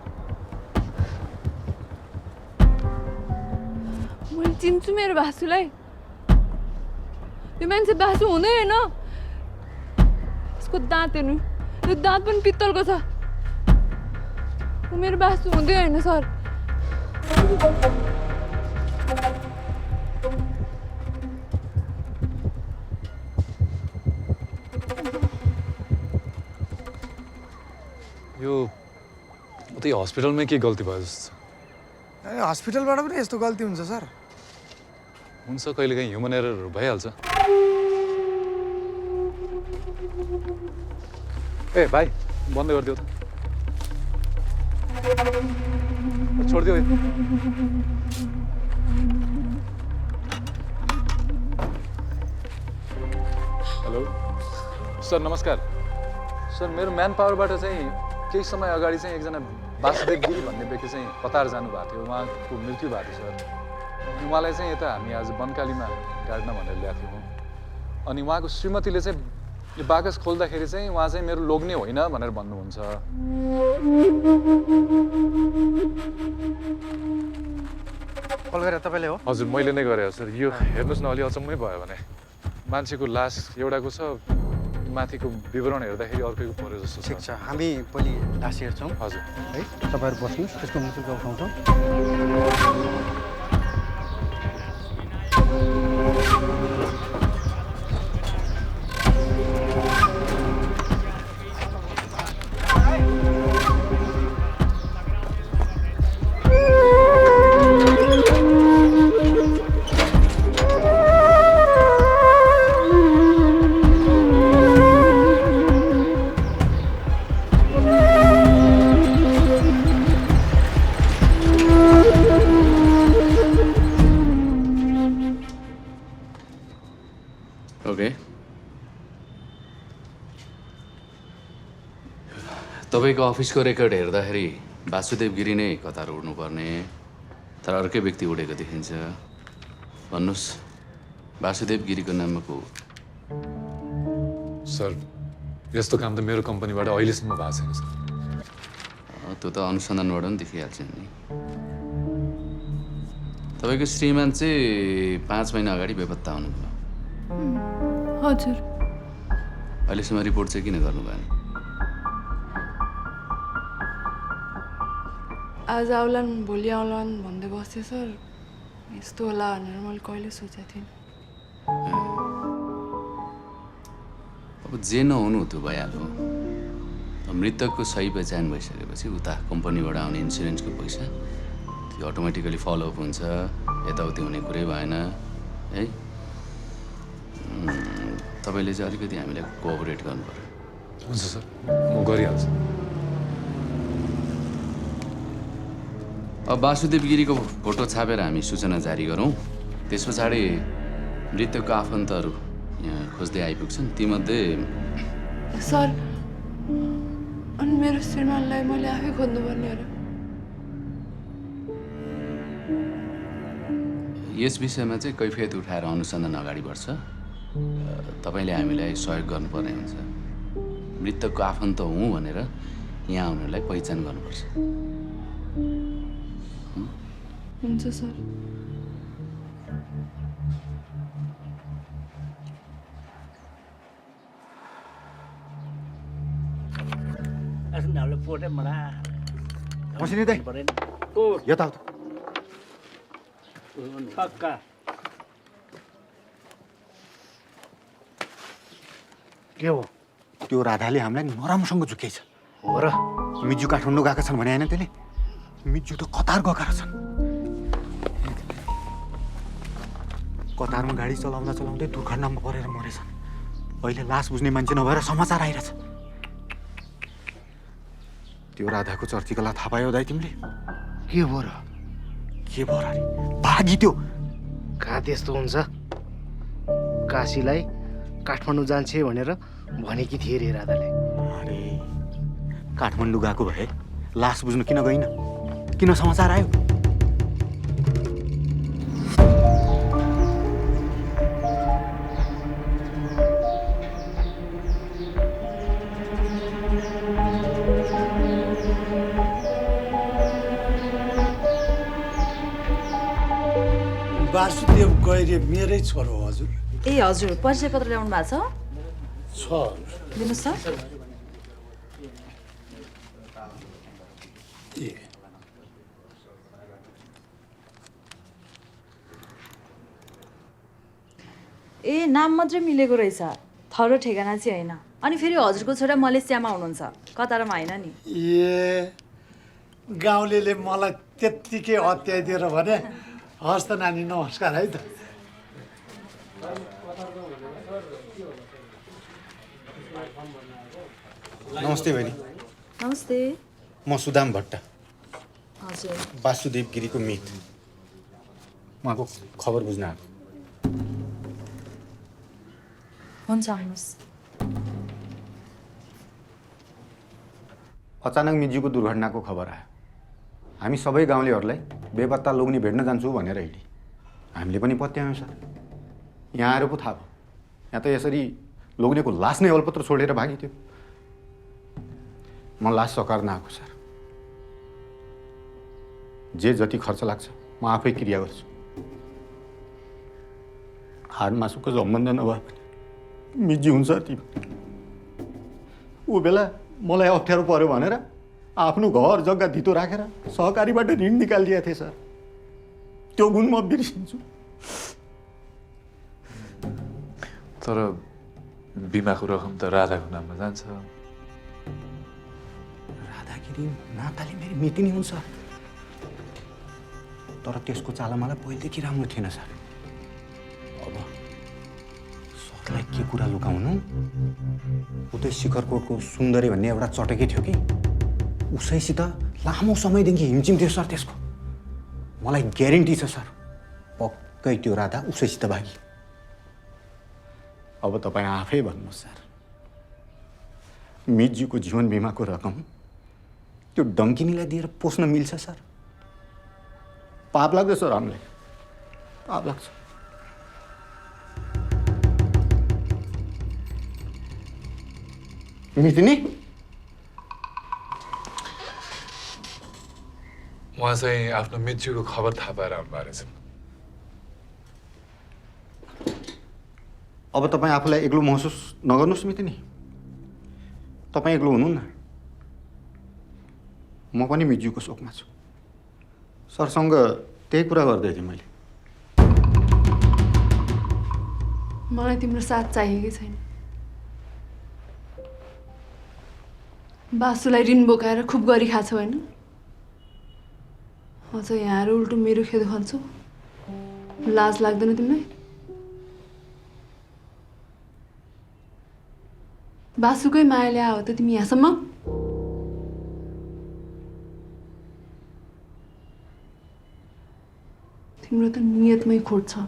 मैले चिन्छु मेरो बासुलाई यो मान्छे बासु हुँदै होइन यसको दाँत हेर्नु यो दाँत पनि पित्तलको छ मेरो बासु हुँदै होइन सर यो उतै हस्पिटलमै के गल्ती भयो जस्तो छ हस्पिटलबाट पनि यस्तो गल्ती हुन्छ सर हुन्छ कहिलेकाहीँ ह्युमन एररहरू भइहाल्छ ए भाइ बन्द गरिदियो त छोडिदियो हेलो सर नमस्कार सर मेरो म्यान पावरबाट चाहिँ केही समय अगाडि चाहिँ एकजना वासुदेव गिरी भन्ने व्यक्ति चाहिँ कतार जानुभएको थियो उहाँको मृत्यु भएको थियो सर उहाँलाई चाहिँ यता हामी आज बनकालीमा गाड्न भनेर ल्याएको थियौँ अनि उहाँको श्रीमतीले चाहिँ यो बाकस खोल्दाखेरि चाहिँ उहाँ चाहिँ मेरो लोग्ने होइन भनेर भन्नुहुन्छ कल गरेर तपाईँले हो? हजुर मैले नै गरेँ सर। यो हेर्नुहोस् न, अलि अचम्मै भयो भने मान्छेको लास एउटाको छ, माथिको विवरण हेर्दाखेरि अर्कैको पऱ्यो जस्तो छ। ठिक छ, हामी पहिले लास हेर्छौँ। हजुर है, तपाईँहरू बस्नुहोस्, त्यसको मुटुको उठाउँछौँ। तपाईँको अफिसको रेकर्ड हेर्दाखेरि वासुदेव गिरी नै कतार उड्नुपर्ने, तर अर्कै व्यक्ति उडेको देखिन्छ। भन्नुहोस्, वासुदेव गिरीको नाममा को? सर यस्तो काम त मेरो कम्पनीबाट अहिलेसम्म भएको छैन सर। त्यो त अनुसन्धानबाट पनि देखिहाल्छ नि। तपाईँको श्रीमान चाहिँ 5 महिना अगाडि बेपत्ता हुनुभयो। हजुर। अहिलेसम्म रिपोर्ट चाहिँ किन गर्नु भएन? आज आउलान् भोलि आउलान् भन्दै बस्थेँ सर। यस्तो होला भनेर मैले कहिले सोचेको थिइनँ। अब जे नहुनु त्यो भइहाल्यो। मृतकको सही पहिचान भइसकेपछि उता कम्पनीबाट आउने इन्सुरेन्सको पैसा त्यो अटोमेटिकली फलोअप हुन्छ, यताउति हुने कुरै भएन है। तपाईँले चाहिँ अलिकति हामीलाई कोअपरेट गर्नु पर्यो। हुन्छ सर, म गरिहाल्छु। अब वासुदेव गिरीको फोटो छापेर हामी सूचना जारी गरौँ। त्यस पछाडि मृतकको आफन्तहरू यहाँ खोज्दै आइपुग्छन्। तीमध्ये सर, अनि मेरो श्रीमानलाई मैले आफै खोज्नुपर्ने हो र? यस विषयमा चाहिँ कैफियत उठाएर अनुसन्धान अगाडि बढ्छ। तपाईँले हामीलाई सहयोग गर्नुपर्ने हुन्छ। मृतकको आफन्त हुँ भनेर यहाँ आउनेलाई पहिचान गर्नुपर्छ। हुन्छ सर। मसिनी दाइ यता आऊ त। के हो? त्यो राधाले हामीलाई नराम्रोसँग झुकेछ। हो र? मिजु काठमाडौँ गएका छन् भने होइन त्यसले? मिजु त कतार गएका रहेछन्। कतारमा गाडी चलाउँदा चलाउँदै दुर्घटनामा परेर मरेछन्। अहिले लास बुझ्ने मान्छे नभएर समाचार आइरहेछ। त्यो राधाको चर्चीकला थाहा पायो दाइ तिमीले? के भयो र? के भयो अरे? भागी त्यो। कहाँ त्यस्तो हुन्छ? काशीलाई काठमाडौँ जान्छे भनेर भनेकी थिए रे राधाले। अरे काठमाडौँ गएको भए लास बुझ्नु किन गइन? किन समाचार आयो? वासुदेव गैरे मेरै छोरो हो हजुर। ए हजुर, परिचय पत्र ल्याउनु भएको छ? दिनुहोस् त। ए नाम मात्रै मिलेको रहेछ, थरो ठेगाना चाहिँ होइन। अनि फेरि हजुरको छोरा मलेसियामा हुनुहुन्छ, कतारमा होइन नि? ए गाउँलेले मलाई त्यत्तिकै अत्याइ दिएर भने हस् त नानी, नमस्कार है त। नमस्ते बहिनी। नमस्ते। म सुदाम भट्ट, हजुर। वासुदेव गिरीको मित। उहाँको खबर बुझ्न आएको। हुन्छ, आउनुहोस्। अचानक मिजुको दुर्घटनाको खबर आयो। हामी सबै गाउँलेहरूलाई बेपत्ता लोग्ने भेट्न जान्छु भनेर हिँडी। हामीले पनि पत्यायौँ सर। यहाँ आएर पो थाहा भयो, यहाँ त यसरी लोग्नेको लास नै अलपत्र छोडेर भागिथ्यो। म लास सकार्न आएको सर। जे जति खर्च लाग्छ म आफै क्रिया गर्छु। हाड मासुको सम्बन्ध नभए पनि मिजी हुन्छ तिमी। ऊ बेला मलाई अप्ठ्यारो पर्यो भनेर आफ्नो घर जग्गा धितो राखेर सहकारीबाट ऋण निकालिदिएको थिएँ सर। त्यो गुण म बिर्सिन्छु। तर बिमाको रकम त राधाको नाममा जान्छ। राधागिरी नाताले मेरो मितिनी हुन्छ, तर त्यसको चाला मलाई पहिलेदेखि राम्रो थिएन सर। अब सरलाई के कुरा लुकाउनु, उतै शिखरकोटको सुन्दरी भन्ने एउटा चटकै थियो कि उसैसित लामो समयदेखि हिमचिम थियो सर। त्यसको मलाई ग्यारेन्टी छ सर, पक्कै त्यो राधा उसैसित भागी। अब तपाईँ आफै भन्नुहोस् सर, मितजीको जीवन बिमाको रकम त्यो डङ्किनीलाई दिएर पोस्न मिल्छ सर? पाप लाग्छ सर, हामीलाई पाप लाग्छ। मितिनी उहाँ चाहिँ आफ्नो मृत्युको खबर थाहा पाएर आउनुभएको रहेछ। अब तपाईँ आफूलाई एक्लो महसुस नगर्नुहोस् मितिनी। तपाईँ एक्लो हुनुहुन्न, म पनि मिज्यूको शोकमा छु। सरसँग त्यही कुरा गर्दै थिएँ मैले। मलाई तिम्रो साथ चाहिएकै छैन। बासुलाई ऋण बोकाएर खुब गरी खाछौ होइन? अझ यहाँ आएर उल्टो मेरो खेद खान्छौ। लाज लाग्दैन तिमीलाई? बासुकै मायाले आयो त तिमी यहाँसम्म? तिम्रो त नियतमै खोट छ।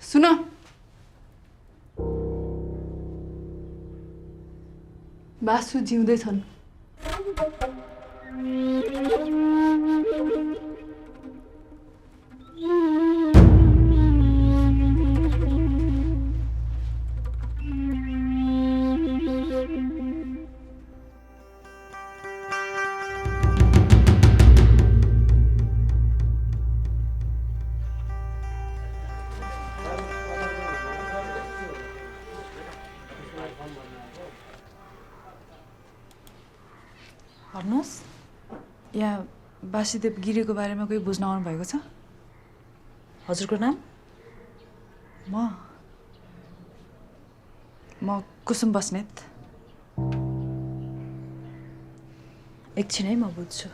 सुन, बासु जिउँदैछन्। भन्नुहोस्, यहाँ वासुदेव गिरीको बारेमा कोही बुझ्न आउनुभएको छ? हजुरको नाम? म कुसुम बस्नेत। एकछिनै म बुझ्छु।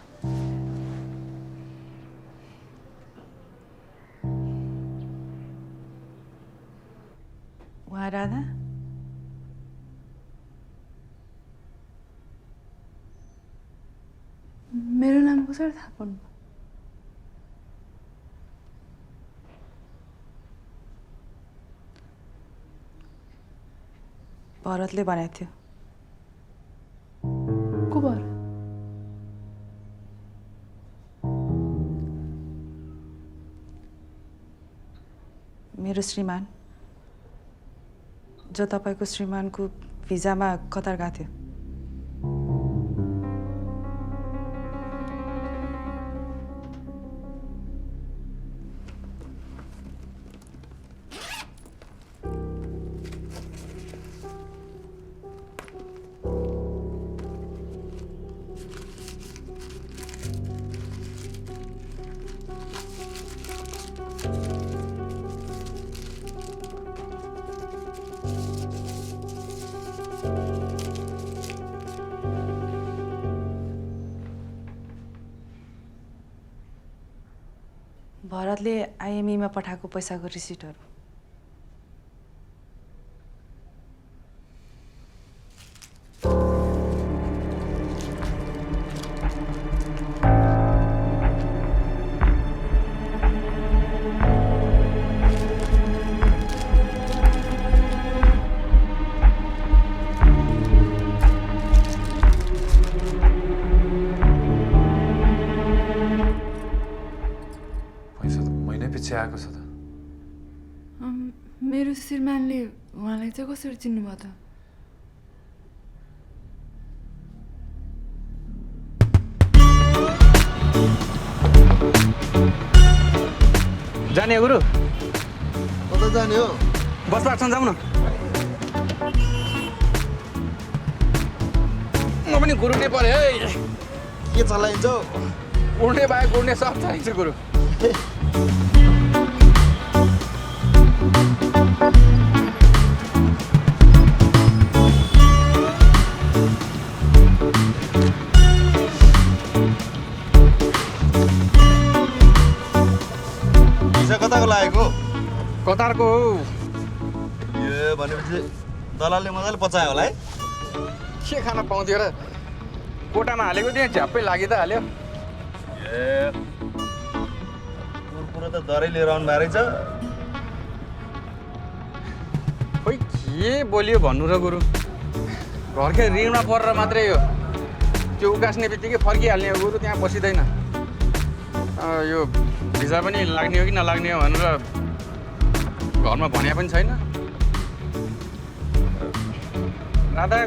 उहाँ राधा? मेरो नाम कसरी थाहा पाउनु? भरतले भनेको थियो। को भर? मेरो श्रीमान, जो तपाईँको श्रीमानको भिजामा कतार गएको थियो। भरतले आइएमईमा पठाएको पैसाको रिसिटहरू। आएको छ त? मेरो श्रीमानले उहाँलाई चाहिँ कसरी चिन्नुभयो त? जाने हो गुरु कता जाने हो बस पार्कसम्म जाउँ न म पनि गुरुले परे है के चलाइन्छ उड्ने बाहेक उड्ने सब चाहिन्छ गुरु भिसा कताको लागेको कतारको हो ए भनेपछि दलालले मजाले पचायो होला है के खान पाउँथ्यो र कोटामा हालेको त्यहाँ झ्याप्पै लागि त हाल्यो ए कुरो त डरै लिएर आउनु भएको रहेछ खोइ के बोलियो भन्नु र गुरु घरकै ऋणमा परेर मात्रै हो त्यो उकास्ने बित्तिकै फर्किहाल्ने हो गुरु त्यहाँ बसिँदैन यो भिजा पनि लाग्ने हो कि नलाग्ने हो भनेर घरमा भने पनि छैन राधा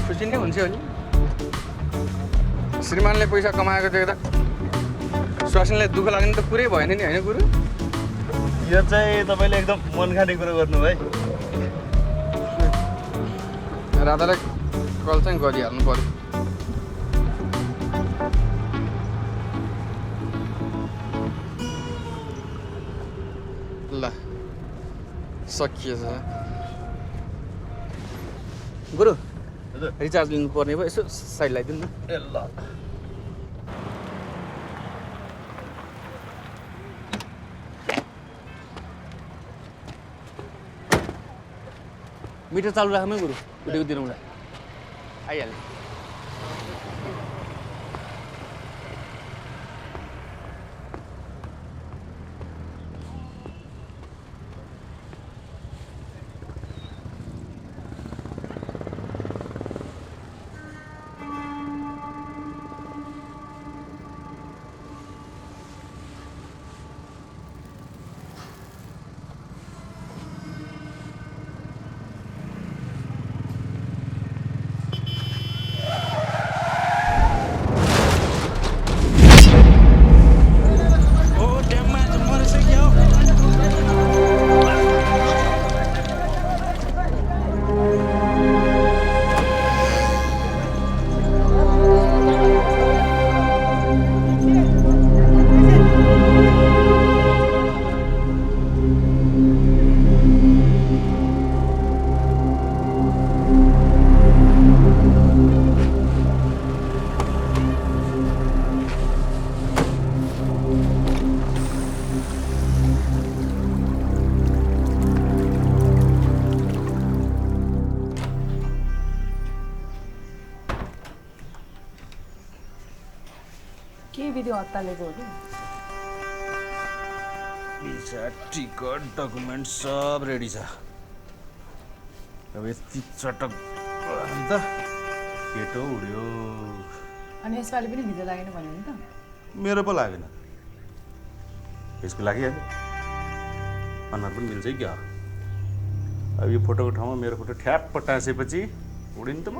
खुसी नै हुन्छ नि श्रीमानले पैसा कमाएको देख्दा स्वास्नीलाई दुःख लाग्ने त कुरै भएन नि होइन गुरु यो चाहिँ तपाईँले एकदम मन खाने कुरो गर्नु है राधालाई कल चाहिँ गरिहाल्नु पर्यो ल सकिएछ गुरु रिचार्ज लिनु पर्ने भयो यसो साइड लगाइदिनु न ए ल मिटर चालु राख्नु गुरु उठेको दिनौँ आइहाल्यो के भिडियो हत्तालेको हो कि भिसा टिकट डकुमेन्ट सब रेडी छ अब यति चटक अन्त केटो उड्यो अनि यसपालि पनि भिजा लागेन भन्यो नि त मेरो पो लागेन यसको लागिहाल्यो अनुहार पनि मिल्छ क्या अब यो फोटोको ठाउँमा मेरो फोटो ठ्याप्प टाँसेपछि उड्यो नि त म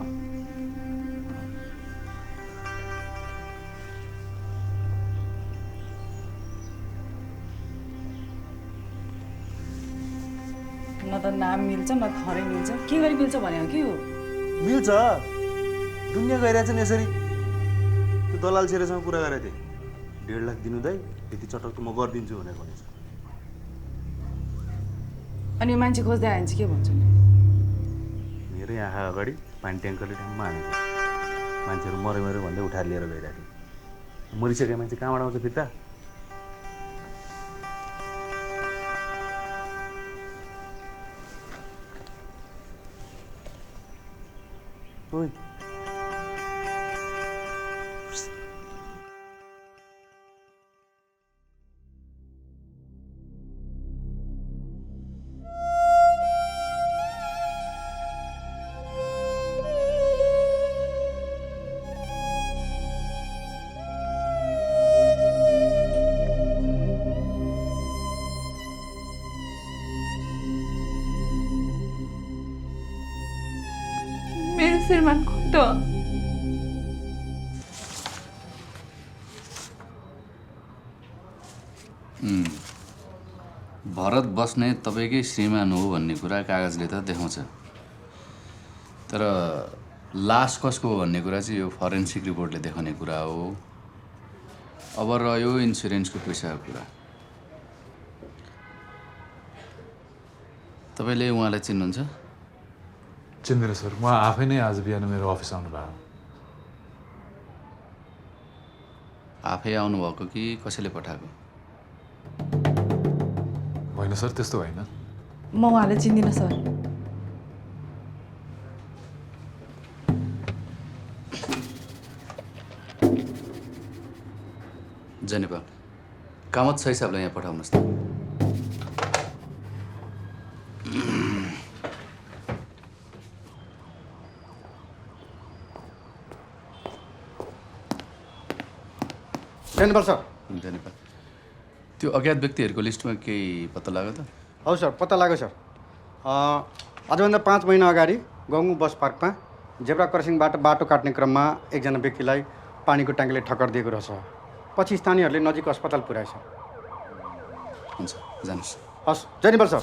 न त नाम मिल्छ न थरै मिल्छ के गरी मिल्छ भनेको के हो मिल्छ दुनियाँ गइरहेछ नि यसरी त्यो दलाल छेरेसँग कुरा गरेको थिएँ 1.5 लाख दिनु दाइ यति चटक त म गरिदिन्छु भनेर भनेछ अनि यो मान्छे खोज्दै आयो भने चाहिँ के भन्छ मेरै आँखा अगाडि पानी ट्याङ्करले ठाउँमा हानेको मान्छेहरू मऱ्यो मऱ्यो भन्दै उठाएर लिएर गइरहेको थिएँ मरिसकेको मान्छे कहाँबाट आउँछ फिर्ता ओइ मेरो श्रीमान त भरत बस्ने तपाईँकै श्रीमान हो भन्ने कुरा कागजले त देखाउँछ, तर लास कसको हो भन्ने कुरा चाहिँ यो फरेन्सिक रिपोर्टले देखाउने कुरा हो। अब रह्यो इन्सुरेन्सको पैसाको कुरा। तपाईँले उहाँलाई चिन्नुहुन्छ? चिन्दिनँ सर, उहाँ आफै नै आज बिहान मेरो अफिस आउनुभयो। आफै आउनुभएको कि कसैले पठाएको? होइन सर, त्यस्तो होइन। म उहाँलाई चिन्दिनँ सर। जय नेपाल, कामत सही साहबलाई यहाँ पठाउनुहोस् त। जय नेपाल सर। जय नेपाल, त्यो अज्ञात व्यक्तिहरूको लिस्टमा केही पत्ता लाग्यो त? हजुर सर, पत्ता लाग्यो सर। आजभन्दा 5 महिना अगाडि गङ्गु बस पार्कमा जेब्रा क्रसिङबाट बाटो काट्ने क्रममा एकजना व्यक्तिलाई पानीको ट्याङ्कीले ठक्कर दिएको रहेछ। पछि स्थानीयहरूले नजिक अस्पताल पुर्याएछ। हुन्छ, जानुहोस्। हस्, जय नेपाल सर।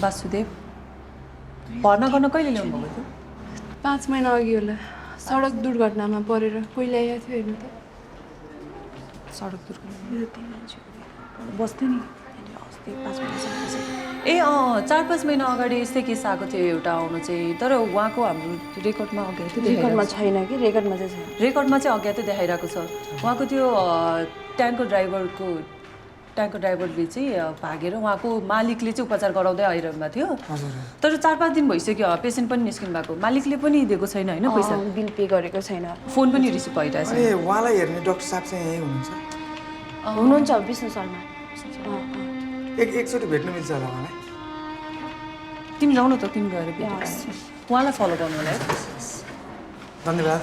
वासुदेव भर्ना गर्न कहिले ल्याउनु भएको थियो? 5 महिना अघि होला। सडक दुर्घटनामा परेर कोही ल्याएको थियो हेर्नु त। सडक दुर्घटना बस्दै नि अस्ति 5 महिना। ए 4-5 महिना अगाडि यस्तै केस आएको थियो एउटा आउनु चाहिँ, तर उहाँको हाम्रो रेकर्डमा अज्ञातै रेकर्डमा छैन कि? रेकर्डमा चाहिँ छैन। रेकर्डमा चाहिँ अज्ञातै देखाइरहेको छ। उहाँको त्यो ट्याङ्कर ड्राइभरले चाहिँ भागेर उहाँको मालिकले चाहिँ उपचार गराउँदै आइरहनु थियो। तर 4-5 दिन भइसक्यो, पेसेन्ट पनि निस्किनु भएको। मालिकले पनि दिएको छैन होइन पैसा, बिल पे गरेको छैन, फोन पनि रिसिभ भइरहेछ। ए उहाँलाई हेर्ने डाक्टर साहब चाहिँ यही हुनुहुन्छ? हुनुहुन्छ विष्णु शर्मा। एकचोटि भेट्नु मिल्छ होला उहाँलाई? तिमी जाऊ न त, तिमी गएर भेट्नुहोस्। उहाँलाई फलो गर्नु होला है। धन्यवाद।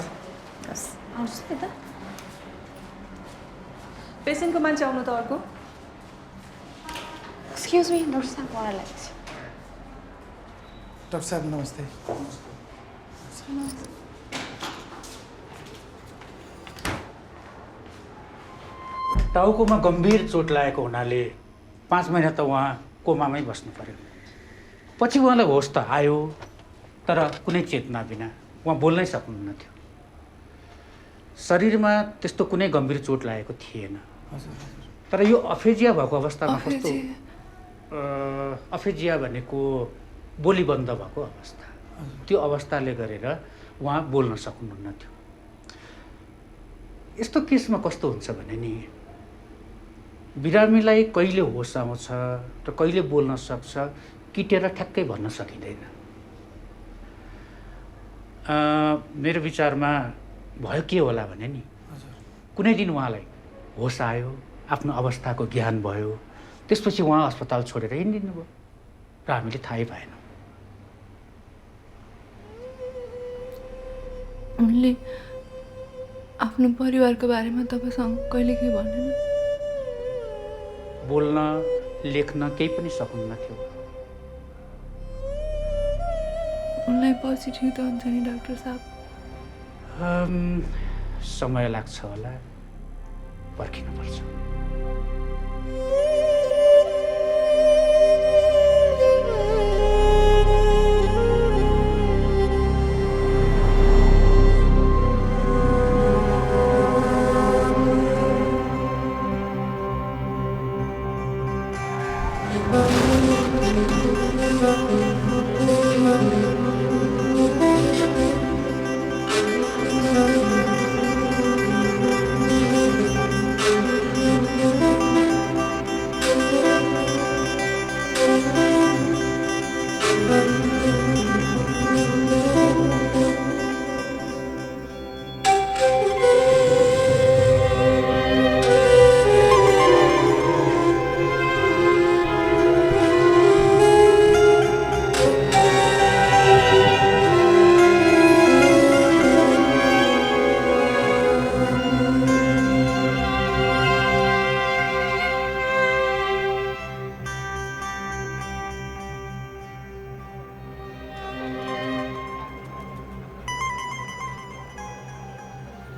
आउँछु नि त। पेसेन्टको मान्छे आउनु त अर्को। एक्सक्युज मी डाक्टर साहब, उहाँलाई डाक्टर साहब नमस्ते। टाउकोमा गम्भीर चोट लागेको हुनाले 5 महिना त उहाँ कोमामै बस्नु पर्यो। पछि उहाँलाई होस त आयो, तर कुनै चेतना बिना उहाँ बोल्नै सक्नुहुन्न थियो। शरीरमा त्यस्तो कुनै गम्भीर चोट लागेको थिएन। तर यो अफेजिया भएको अवस्थामा कस्तो, अफेजिया भनेको बोली बन्द भएको अवस्था, त्यो अवस्थाले गरेर उहाँ बोल्न सक्नुहुन्न थियो। यस्तो केसमा कस्तो हुन्छ भने नि, बिरामीलाई कहिले होस आउँछ र कहिले बोल्न सक्छ किटेर ठ्याक्कै भन्न सकिँदैन। मेरो विचारमा भयो के होला भने नि, कुनै दिन उहाँलाई होस आयो, आफ्नो अवस्थाको ज्ञान भयो, त्यसपछि उहाँ अस्पताल छोडेर हिँडिदिनु भयो र हामीले थाहै पाएनौँ। उनले आफ्नो परिवारको बारेमा तपाईँसँग कहिले के भनेन? बोल्न लेख्न केही पनि सक्नुहुन्न थियो। उनलाई पछि ठिक त हुन्छ नि डाक्टर साहब? समय लाग्छ होला, पर्खिनुपर्छ।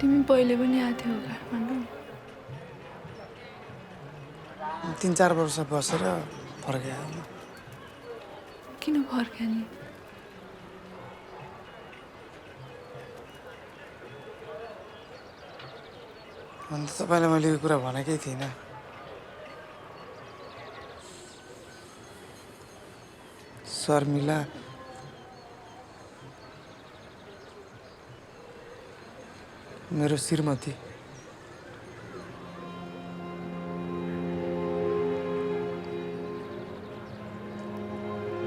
तिमी पहिले पनि आएको थियौ काठमाडौँ? 3-4 वर्ष बसेर फर्क्यो। किन फर्क्यो नि? अन्त तपाईँलाई मैले यो कुरा भनेकै थिइनँ। शर्मिला मेरो श्रीमती।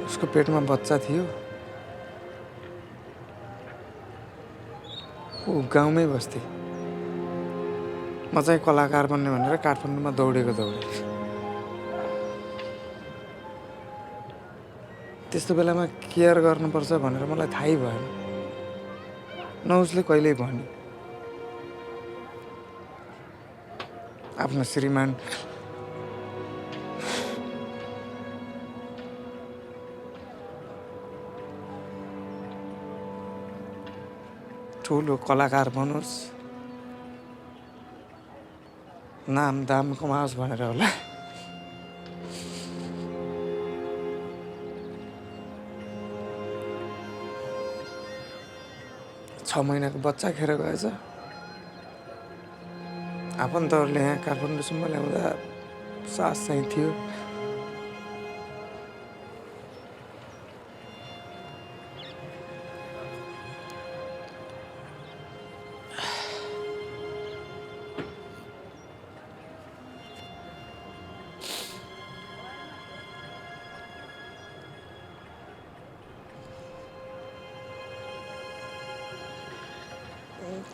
उसको पेटमा बच्चा थियो। ऊ गाउँमै बस्थे। म चाहिँ कलाकार बन्ने भनेर काठमाडौँमा दौडेको। त्यस्तो बेलामा केयर गर्नुपर्छ भनेर मलाई थाहै भएन। न उसले कहिल्यै भन्यो। आफ्नो श्रीमान ठुलो कलाकार बनोस्, नाम दाम कमाओस् भनेर होला। छ महिनाको बच्चा खेर गएछ। आफन्तहरूले यहाँ काठमाडौँसम्म ल्याउँदा सास चाहिँ थियो।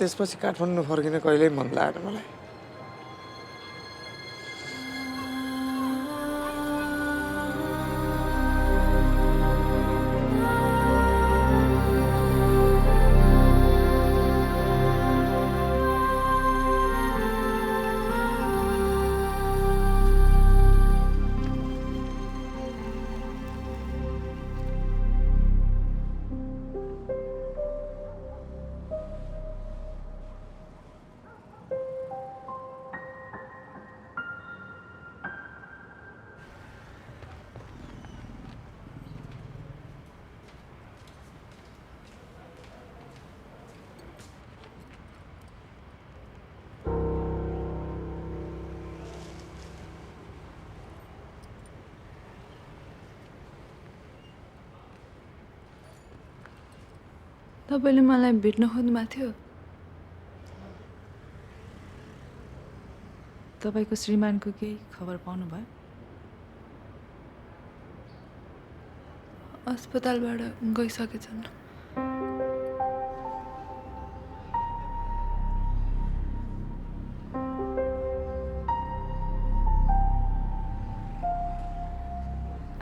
त्यसपछि काठमाडौँ फर्किन कहिल्यै मन लागेन मलाई। तपाईँले मलाई भेट्न खोज्नुभएको थियो? तपाईँको श्रीमानको केही खबर पाउनुभयो? अस्पतालबाट गइसकेछन्।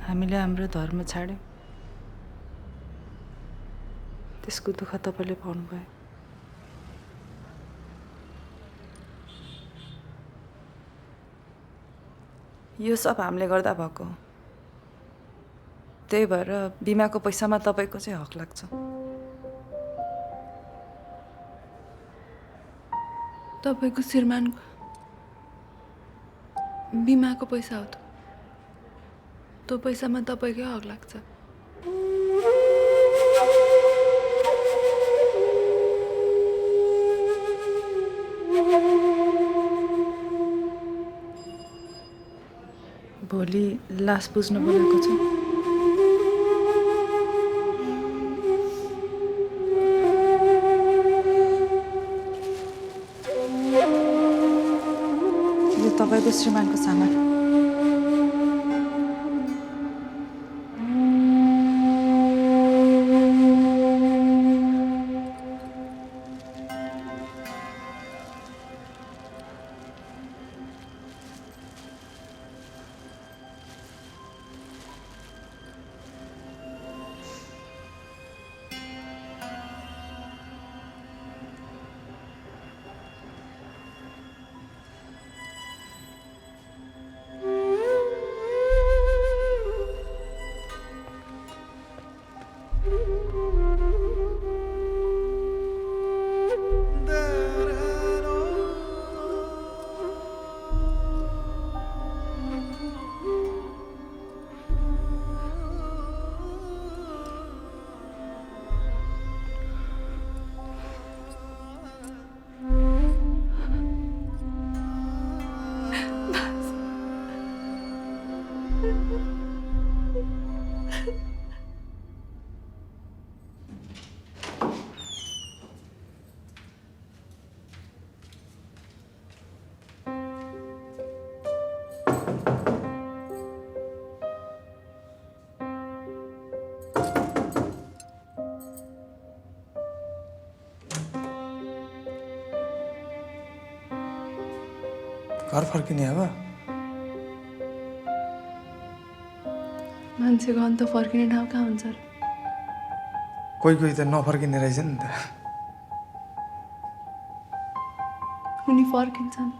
हामीले हाम्रो धर्म छाड्यौँ, त्यसको दुःख तपाईँले पाउनुभयो। यो सब हामीले गर्दा भएको हो। त्यही भएर बिमाको पैसामा तपाईँको चाहिँ हक लाग्छ। तपाईँको श्रीमानको बिमाको पैसा हो त? त्यो पैसामा तपाईँकै हक लाग्छ। भोलि लास पुज्न बोलाएको छ। यो तपाईँको श्रीमानको सामान। घर फर्किने अब मान्छेको अन्त फर्किने ठाउँ कहाँ हुन्छ र? कोही कोही त नफर्किने रहेछ नि त उनी फर्किन्छन्।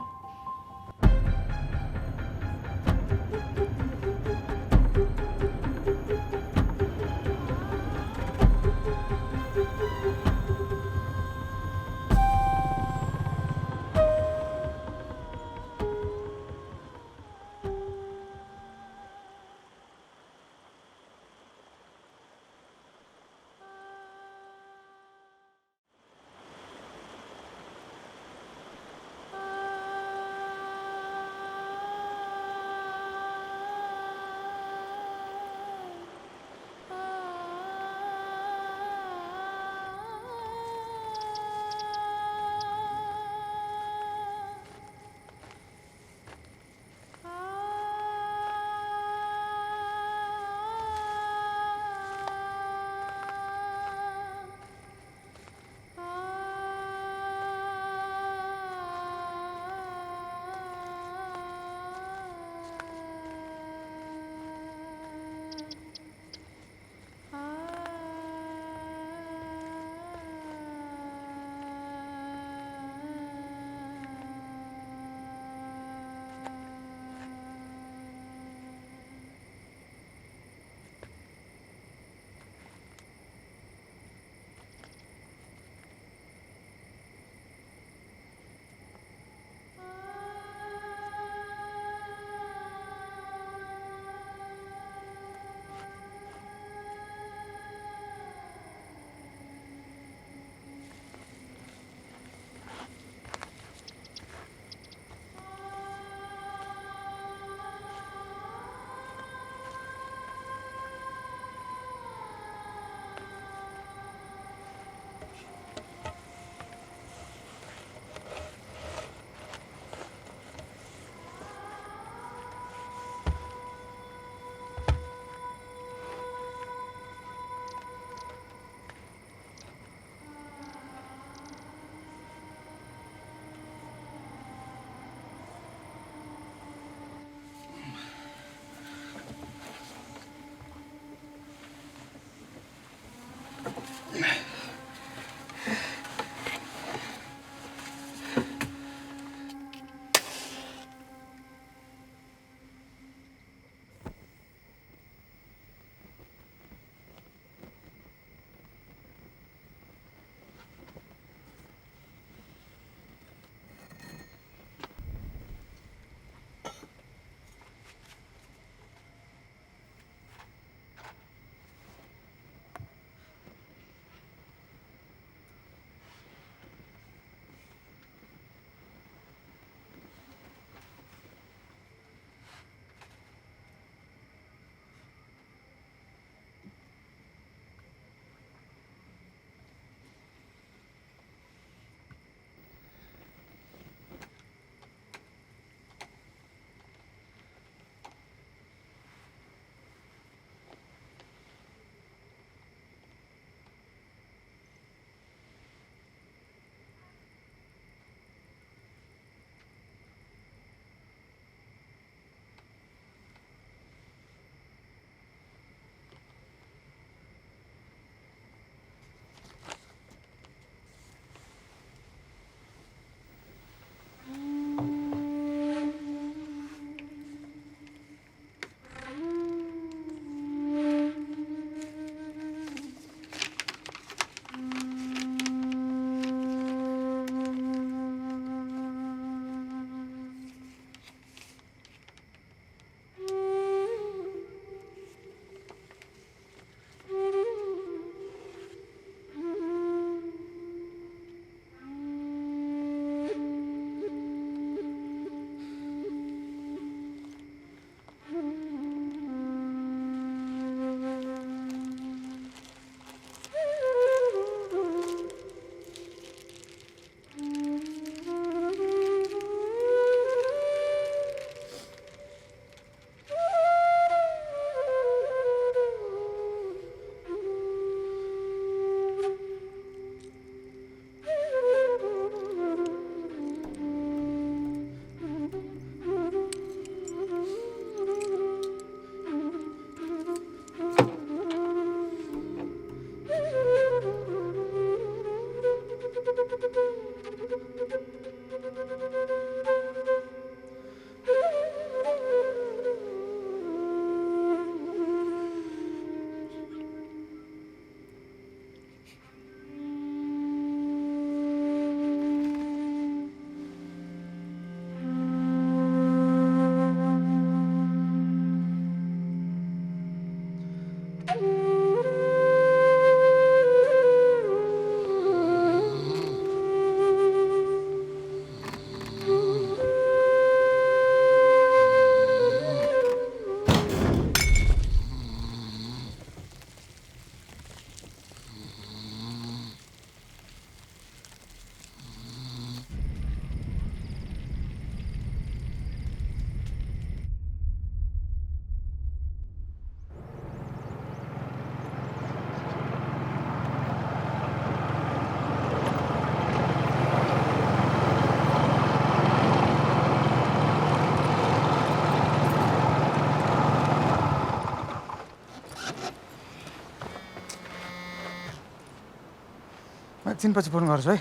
म एकछिनपछि फोन गर्छु है।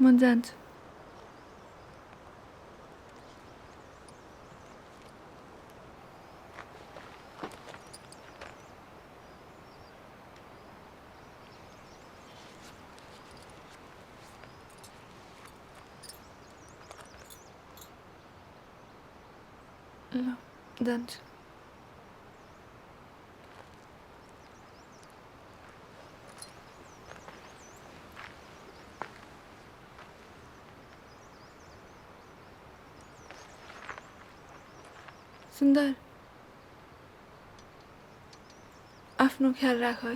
म जान्छु। ल जान्छु। सुन्दर, आफ्नो ख्याल राख है।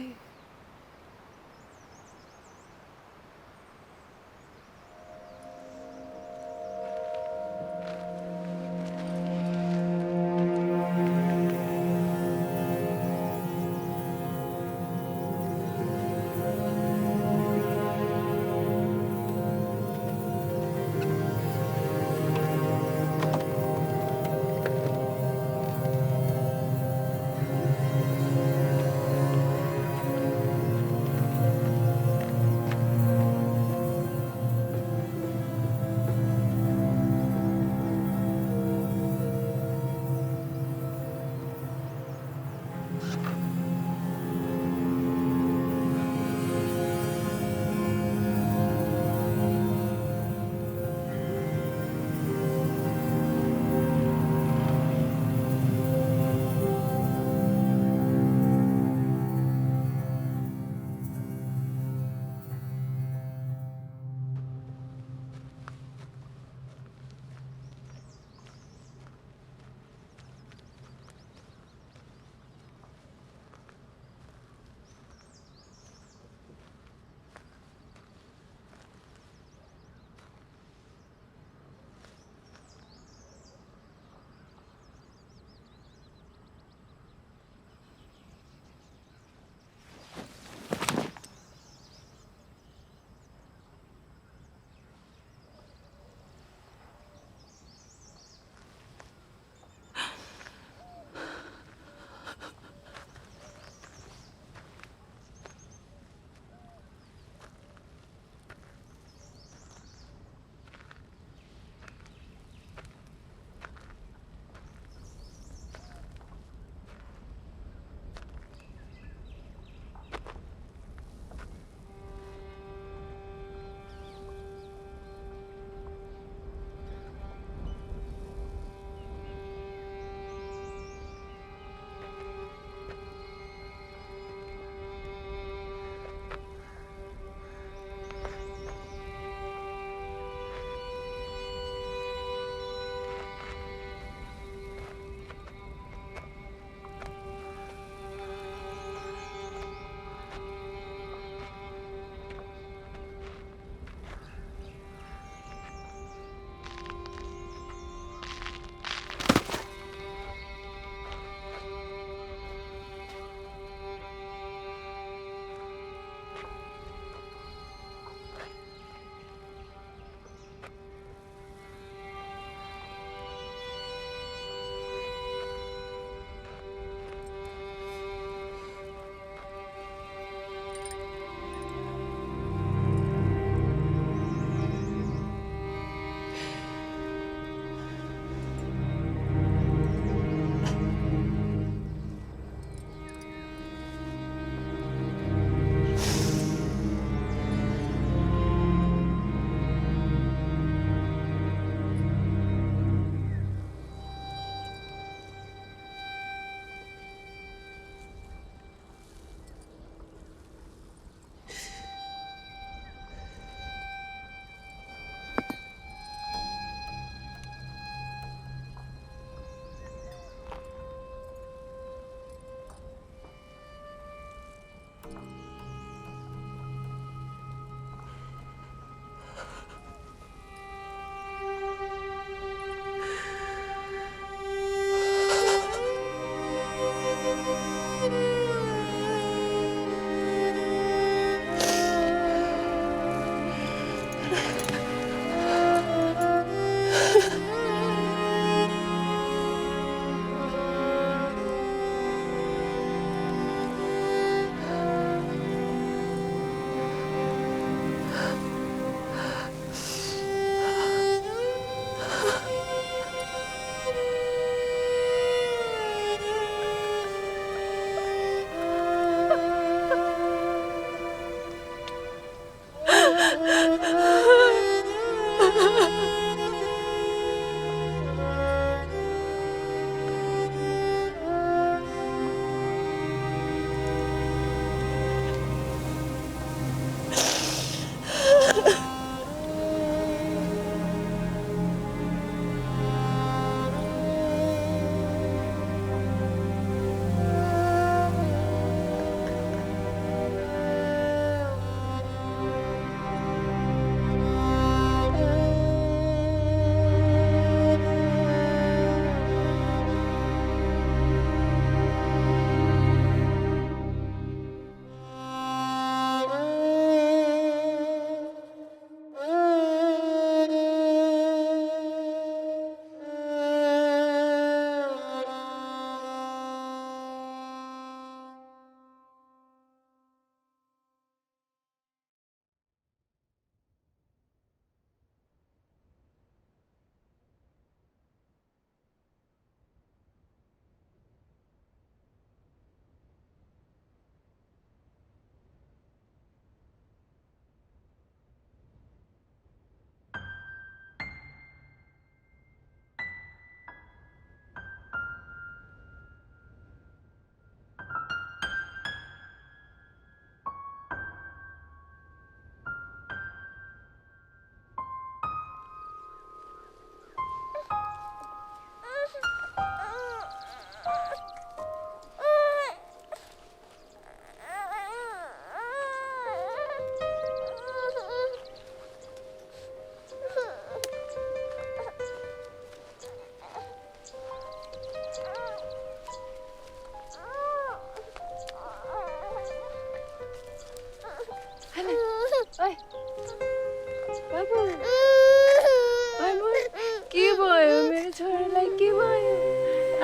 के भयो मेरो छोरालाई के भयो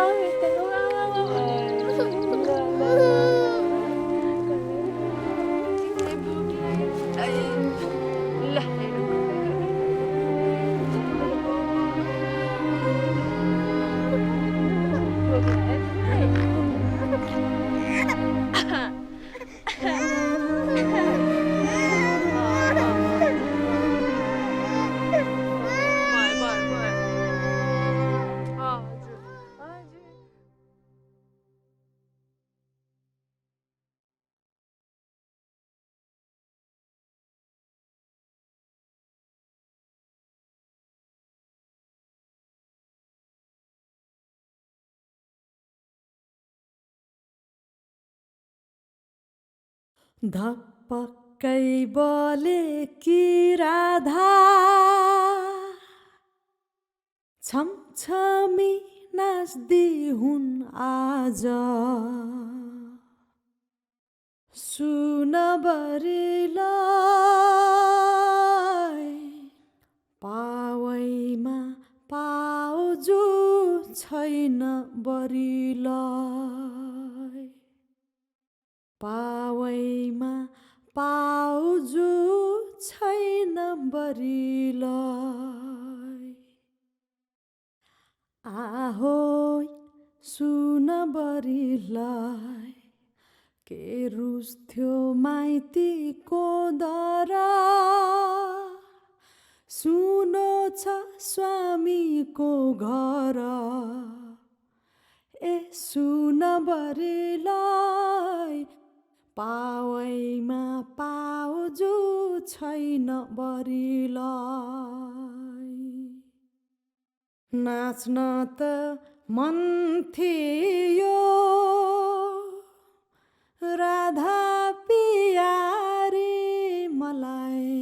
आऊ यता धपक्कै बोले कि राधा छमछमी नाच्दी हुन् आज सुन बरिलाई पावैमा पाउजु छैन बरिलाई पावैमा पाउजु छैन बरिलाई आहो सुन बरिलाई के रुस्थ्यो माइतीको दरा सुनो छ स्वामीको घर ए सुन बरिलाई पावैमा पाउजु छैन बरिलाई नाच्न त मन थियो राधा पियारी मलाई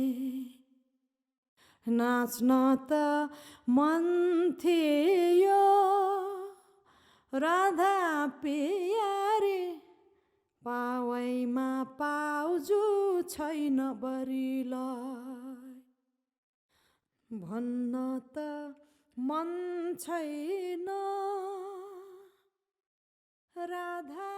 नाच्न त मन थियो राधा पियारी पावैमा पाउजु छैन बरिलाई भन्न त मन छैन राधा